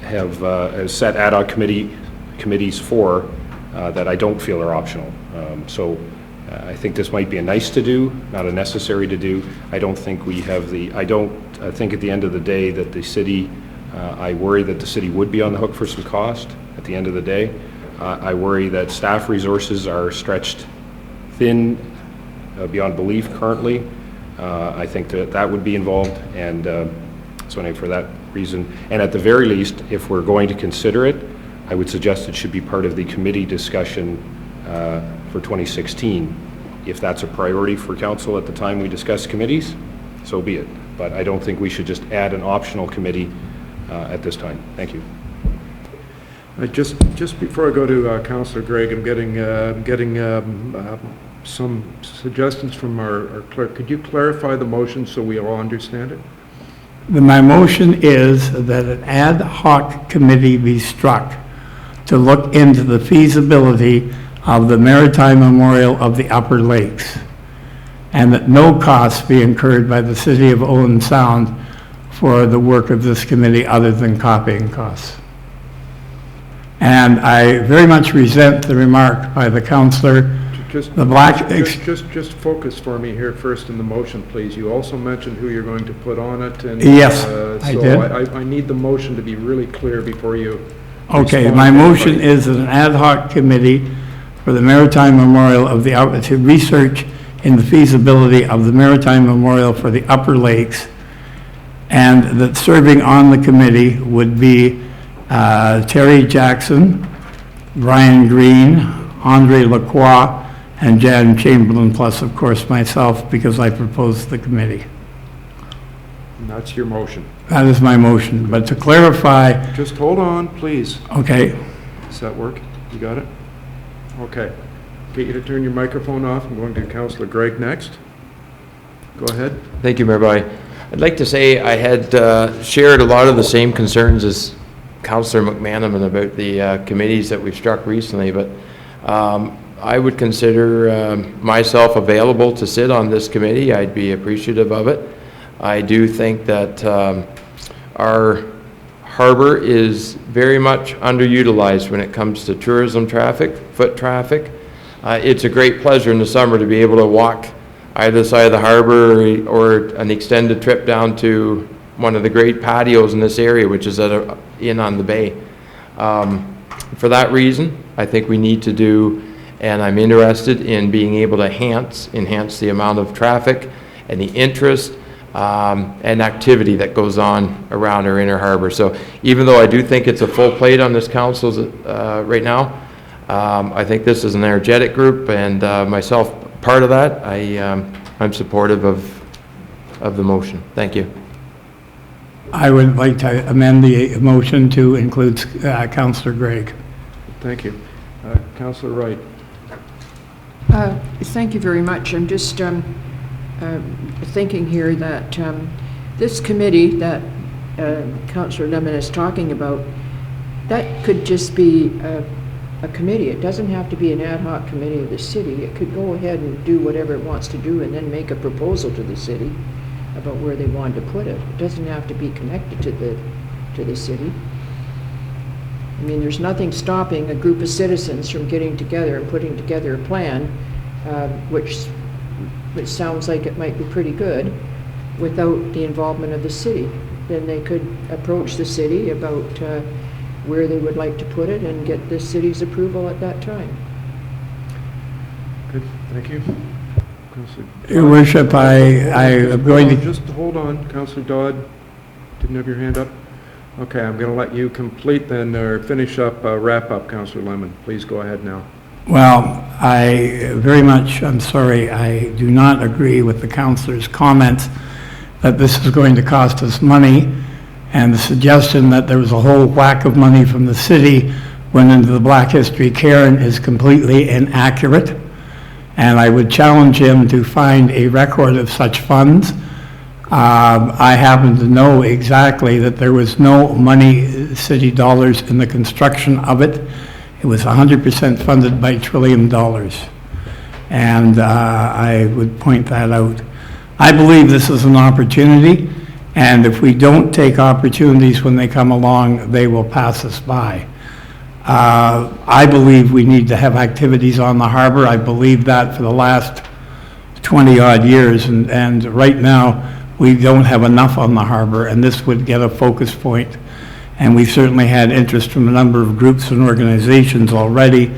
have set ad hoc committees for that I don't feel are optional. So I think this might be a nice to do, not a necessary to do. I don't think we have I think at the end of the day that the city, I worry that the city would be on the hook for some cost at the end of the day. I worry that staff resources are stretched thin beyond belief currently. I think that would be involved, and so for that reason, and at the very least, if we're going to consider it, I would suggest it should be part of the committee discussion for 2016. If that's a priority for council at the time we discuss committees, so be it. But I don't think we should just add an optional committee at this time. Thank you. Just before I go to Councillor Gregg, I'm getting some suggestions from our clerk. Could you clarify the motion so we all understand it? My motion is that an ad hoc committee be struck to look into the feasibility of the Maritime Memorial of the Upper Lakes, and that no costs be incurred by the City of Owen Sound for the work of this committee other than copying costs. And I very much resent the remark by the councillor. Just focus for me here first in the motion, please. You also mentioned who you're going to put on it. And, yes, I did. I need the motion to be really clear before you. Okay, my motion is that an ad hoc committee for the Maritime Memorial of the to research in the feasibility of the Maritime Memorial for the Upper Lakes, and that serving on the committee would be Terry Jackson, Brian Green, Andre Lacroix, and Jan Chamberlain, plus of course myself, because I proposed the committee. And that's your motion. That is my motion, but to clarify... Just hold on, please. Okay. Does that work? You got it? Okay. Get you to turn your microphone off. I'm going to Councillor Gregg next. Go ahead. Thank you, Mayor Body. I'd like to say I had shared a lot of the same concerns as Councillor McManaman about the committees that we've struck recently, but I would consider myself available to sit on this committee. I'd be appreciative of it. I do think that our harbor is very much underutilized when it comes to tourism traffic, foot traffic. It's a great pleasure in the summer to be able to walk either side of the harbor or an extended trip down to one of the great patios in this area, which is in on the bay. For that reason, I think we need to do, and I'm interested in being able to enhance the amount of traffic and the interest and activity that goes on around our inner harbor. So even though I do think it's a full plate on this council right now, I think this is an energetic group, and myself part of that. I'm supportive of the motion. Thank you. I would like to amend the motion to include Councillor Gregg. Thank you. Councillor Wright. Thank you very much. I'm just thinking here that this committee that Councillor Lemon is talking about, that could just be a committee. It doesn't have to be an ad hoc committee of the city. It could go ahead and do whatever it wants to do and then make a proposal to the city about where they want to put it. It doesn't have to be connected to the city. I mean, there's nothing stopping a group of citizens from getting together and putting together a plan, which sounds like it might be pretty good, without the involvement of the city. then they could approach the city about where they would like to put it and get the city's approval at that time. Good, thank you. Councillor Your Worship, I am going to... Just hold on, Councillor Dodd. Didn't have your hand up? Okay, I'm going to let you complete then, or finish up, wrap up, Councillor Lemon. Please go ahead now. Well, I'm sorry, I do not agree with the councillor's comments that this is going to cost us money, and the suggestion that there was a whole whack of money from the city went into the Black History Cairn is completely inaccurate, and I would challenge him to find a record of such funds. I happen to know exactly that there was no money, city dollars, in the construction of it. It was 100% funded by Trillium Dollars. And I would point that out. I believe this is an opportunity, and if we don't take opportunities when they come along, they will pass us by. I believe we need to have activities on the harbor. I believe that for the last 20-odd years, and right now, we don't have enough on the harbor, and this would get a focus point. And we've certainly had interest from a number of groups and organizations already,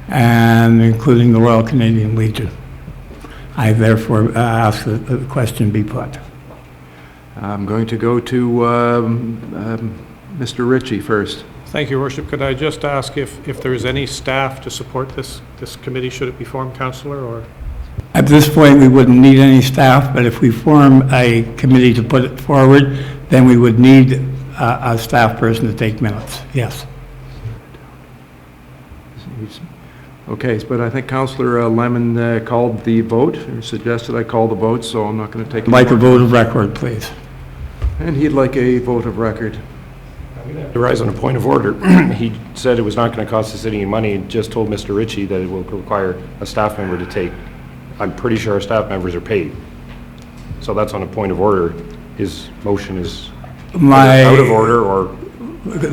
and including the Royal Canadian Legion. I therefore ask that the question be put. I'm going to go to Mr. Ritchie first. Thank you, Your Worship. Could I just ask if there is any staff to support this committee, should it be formed, Councillor, or? At this point, we wouldn't need any staff, but if we form a committee to put it forward, then we would need a staff person to take minutes, yes. Okay, but I think Councillor Lemon called the vote, or suggested I call the vote, so I'm not going to take it. Like a vote of record, please. And he'd like a vote of record. To rise on a point of order, he said it was not going to cost the city any money, and just told Mr. Ritchie that it will require a staff member to take. I'm pretty sure our staff members are paid. So that's on a point of order. His motion is out of order, or...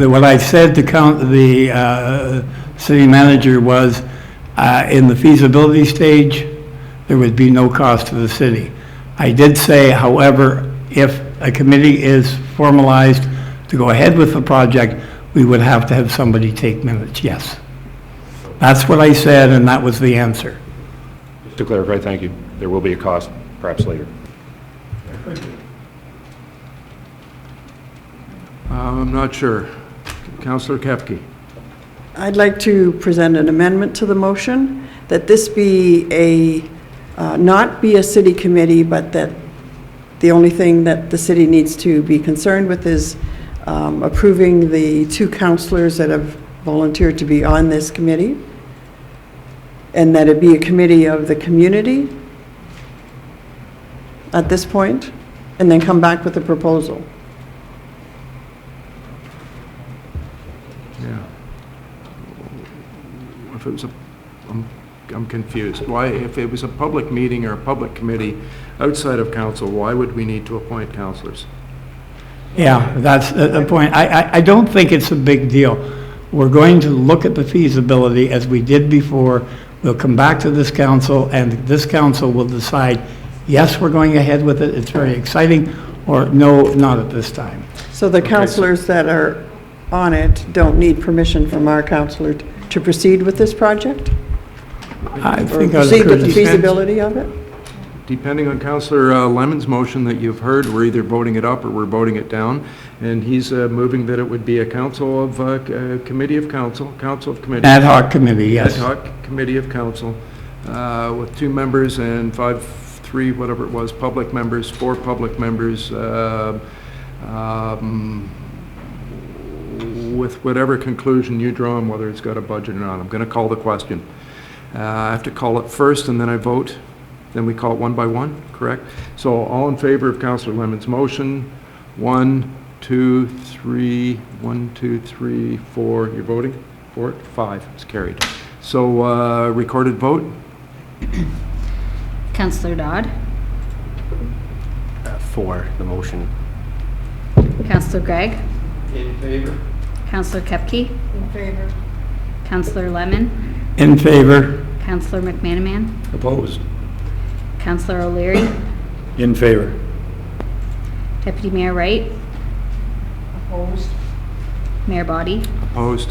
What I said to the city manager was, in the feasibility stage, there would be no cost to the city. I did say, however, if a committee is formalized to go ahead with the project, we would have to have somebody take minutes, yes. That's what I said, and that was the answer. To clarify, thank you. There will be a cost, perhaps later. I'm not sure. Councillor Kepke. I'd like to present an amendment to the motion, that this be not be a city committee, but that the only thing that the city needs to be concerned with is approving the 2 councillors that have volunteered to be on this committee, and that it be a committee of the community at this point, and then come back with a proposal. Yeah. If it was I'm confused. Why, if it was a public meeting or a public committee outside of council, why would we need to appoint councillors? Yeah, that's the point. I don't think it's a big deal. We're going to look at the feasibility as we did before. We'll come back to this council, and this council will decide, yes, we're going ahead with it, it's very exciting, or no, not at this time. So the councillors that are on it don't need permission from our councillor to proceed with this project? I Or think proceed with the feasibility of it? Depending on Councillor Lemon's motion that you've heard, we're either voting it up or we're voting it down. And he's moving that it would be a council of, committee of council of committee. Ad hoc committee, yes. Ad hoc committee of council, with 2 members and 3, whatever it was, public members, 4 public members, with whatever conclusion you draw on whether it's got a budget or not. I'm going to call the question. I have to call it first and then I vote. Then we call it one by one, correct? So all in favor of Councillor Lemon's motion, 1, 2, 3, 1, 2, 3, 4. You're voting for it? 5. It's carried. So recorded vote. Councillor Dodd. For the motion. Councillor Gregg. In favor. Councillor Kepke. In favor. Councillor Lemon. In favor. Councillor McManaman. Opposed. Councillor O'Leary. In favor. Deputy Mayor Wright. Opposed? Mayor Body. Opposed?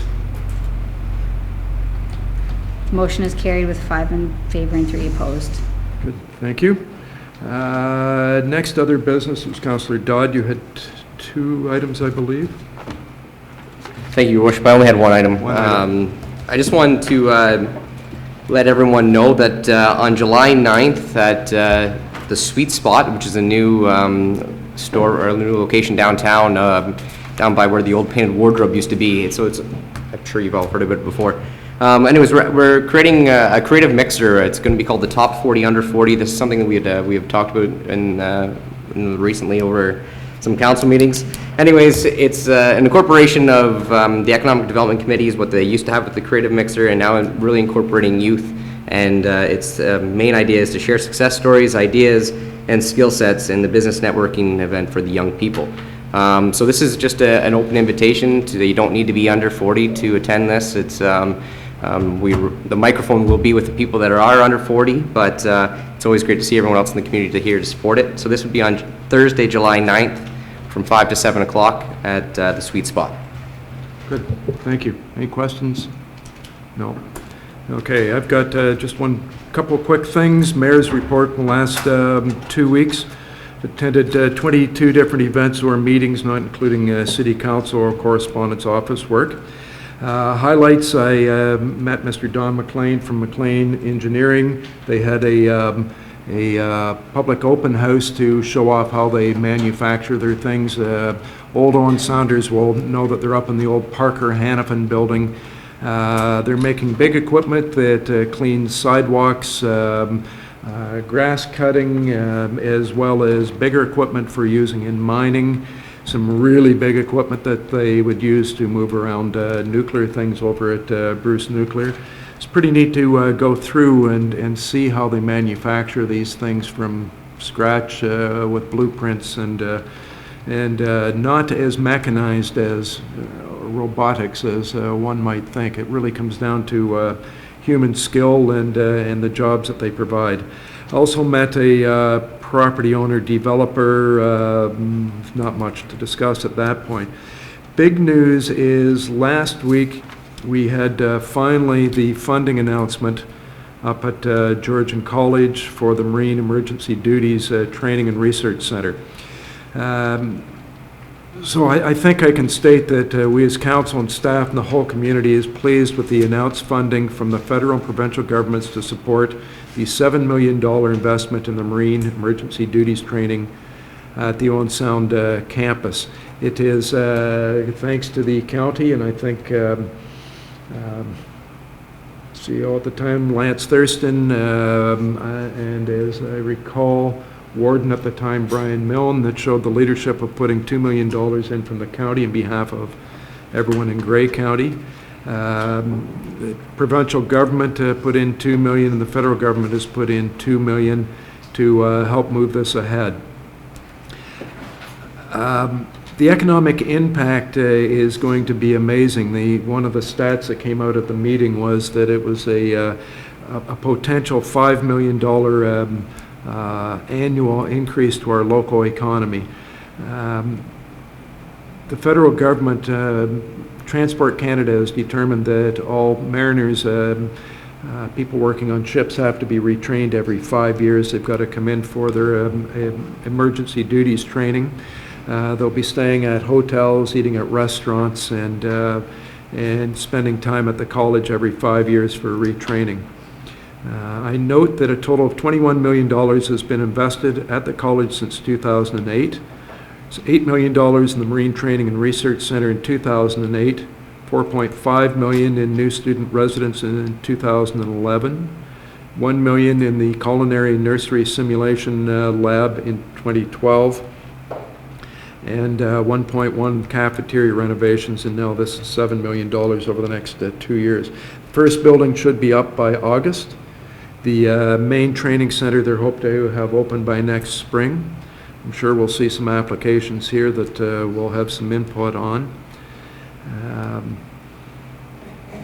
Motion is carried with 5 in favor and 3 opposed. Good, thank you. Next other business was Councillor Dodd. You had 2 items, I believe. Thank you, Your Worship. I only had one item. One item. I just wanted to let everyone know that on July 9th at the Sweet Spot, which is a new store or a new location downtown, down by where the old painted wardrobe used to be. So it's, I'm sure you've all heard of it before. Anyways, we're creating a creative mixer. It's going to be called the Top 40 Under 40. This is something that we have talked about in recently over some council meetings. Anyways, it's an incorporation of the Economic Development Committee is what they used to have with the creative mixer, and now really incorporating youth. And its main idea is to share success stories, ideas, and skill sets in the business networking event for the young people. So this is just an open invitation. You don't need to be under 40 to attend this. It's the microphone will be with the people that are under 40, but it's always great to see everyone else in the community here to support it. So this would be on Thursday, July 9th, from 5 to 7 o'clock at the Sweet Spot. Good, thank you. Any questions? No. Okay, I've got just couple of quick things. Mayor's report in the last 2 weeks. Attended 22 different events or meetings, not including city council or correspondence office work. Highlights, I met Mr. Don McLean from McLean Engineering. They had a public open house to show off how they manufacture their things. Old Owen Sounders will know that they're up in the old Parker Hannafin building. They're making big equipment that cleans sidewalks, grass cutting, as well as bigger equipment for using in mining. Some really big equipment that they would use to move around nuclear things over at Bruce Nuclear. It's pretty neat to go through and see how they manufacture these things from scratch with blueprints and not as mechanized as robotics as one might think. It really comes down to human skill and the jobs that they provide. Also met a property owner developer, not much to discuss at that point. Big news is last week we had finally the funding announcement up at Georgian College for the Marine Emergency Duties Training and Research Center. So I think I can state that we as council and staff and the whole community is pleased with the announced funding from the federal and provincial governments to support the $7 million investment in the Marine Emergency Duties Training at the Owen Sound campus. It is thanks to the county, and I think CEO at the time, Lance Thurston, and as I recall, Warden at the time, Brian Milne, that showed the leadership of putting $2 million in from the county on behalf of everyone in Grey County. The provincial government put in $2 million, and the federal government has put in $2 million to help move this ahead. The economic impact is going to be amazing. One of the stats that came out at the meeting was that it was a potential $5 million annual increase to our local economy. The federal government, Transport Canada, has determined that all mariners, people working on ships, have to be retrained every 5 years. They've got to come in for their emergency duties training. They'll be staying at hotels, eating at restaurants, and spending time at the college every 5 years for retraining. I note that a total of $21 million has been invested at the college since 2008. It's $8 million in the Marine Training and Research Center in 2008, $4.5 million in new student residence in 2011, $1 million in the Culinary Nursery Simulation Lab in 2012, and 1.1 cafeteria renovations, and now this is $7 million over the next 2 years. First building should be up by August. The main training center they're hoped to have open by next spring. I'm sure we'll see some applications here that we'll have some input on.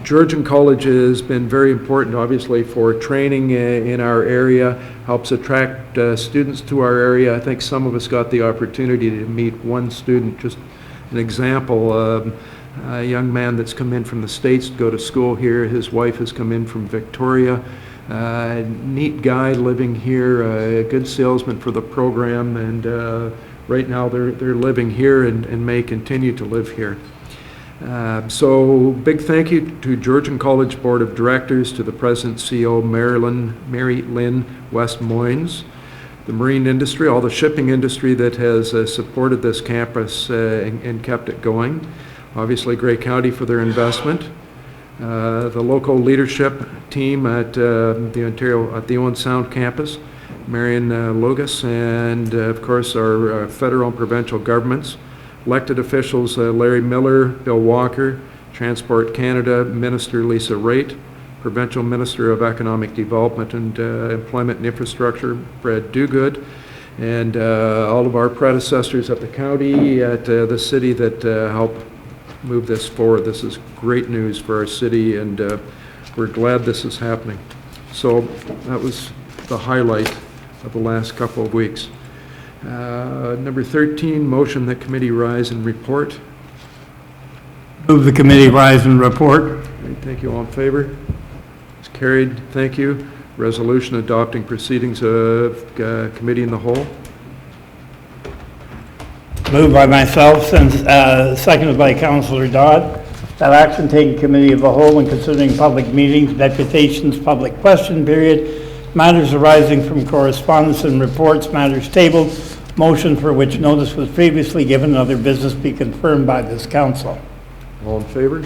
Georgian College has been very important, obviously, for training in our area, helps attract students to our area. I think some of us got the opportunity to meet one student just an example. A young man that's come in from the States to go to school here. His wife has come in from Victoria. Neat guy living here, a good salesman for the program, and right now they're living here and may continue to live here. So big thank you to Georgian College Board of Directors, to the President CEO Mary Lynn West Moynes, the marine industry, all the shipping industry that has supported this campus and kept it going. Obviously, Grey County for their investment. The local leadership team at the Owen Sound campus, Marion Lugas, and of course our federal and provincial governments, elected officials Larry Miller, Bill Walker, Transport Canada Minister Lisa Raitt, Provincial Minister of Economic Development and Employment and Infrastructure Brad Duguid, and all of our predecessors at the county, at the city that helped move this forward. This is great news for our city, and we're glad this is happening. So that was the highlight of the last couple of weeks. Number 13, motion that committee rise and report. Move the committee rise and report. Thank you. All in favor? It's carried. Thank you. Resolution adopting proceedings of committee in the whole. Moved by myself, seconded by Councillor Dodd, that action taken committee of the whole when considering public meetings, deputations, public question period, matters arising from correspondence and reports, matters tabled, motion for which notice was previously given, and other business be confirmed by this council. All in favor?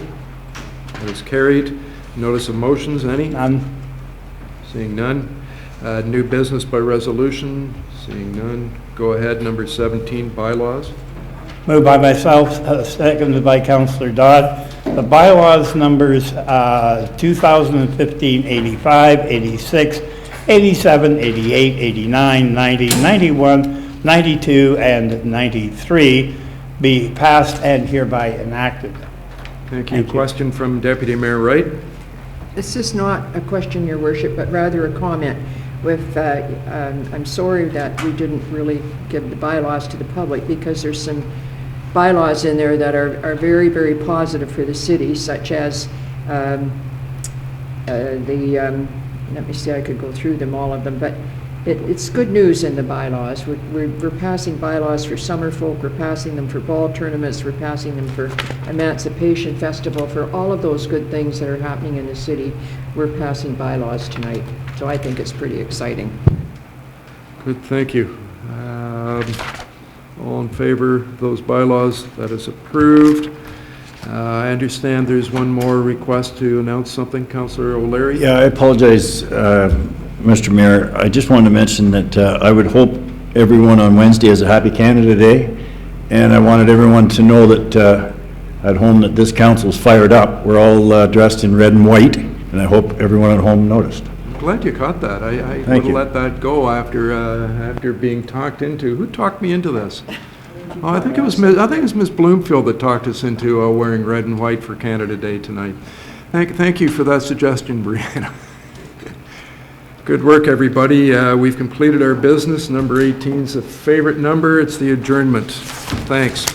That is carried. Notice of motions, any? None. Seeing none. New business by resolution, seeing none. Go ahead, number 17, bylaws. Moved by myself, seconded by Councillor Dodd. The bylaws numbers 2015, 85, 86, 87, 88, 89, 90, 91, 92, and 93 be passed and hereby enacted. Thank you. Question from Deputy Mayor Wright. This is not a question, Your Worship, but rather a comment. I'm sorry that we didn't really give the bylaws to the public, because there's some bylaws in there that are very, very positive for the city, such as let me see, I could go through them, all of them, but it's good news in the bylaws. We're passing bylaws for summer folk, we're passing them for ball tournaments, we're passing them for Emancipation Festival, for all of those good things that are happening in the city. We're passing bylaws tonight, so I think it's pretty exciting. Good, thank you. All in favor of those bylaws? That is approved. I understand there's one more request to announce something, Councillor O'Leary. Yeah, I apologize, Mr. Mayor. I just wanted to mention that I would hope everyone on Wednesday has a Happy Canada Day, and I wanted everyone to know that at home that this council's fired up. We're all dressed in red and white, and I hope everyone at home noticed. Glad you caught that. I would have let that go after being talked into. Who talked me into this? Oh, I think it was Miss Bloomfield that talked us into wearing red and white for Canada Day tonight. Thank you for that suggestion, Brianna. Good work, everybody. We've completed our business. Number 18 is a favorite number. It's the adjournment. Thanks.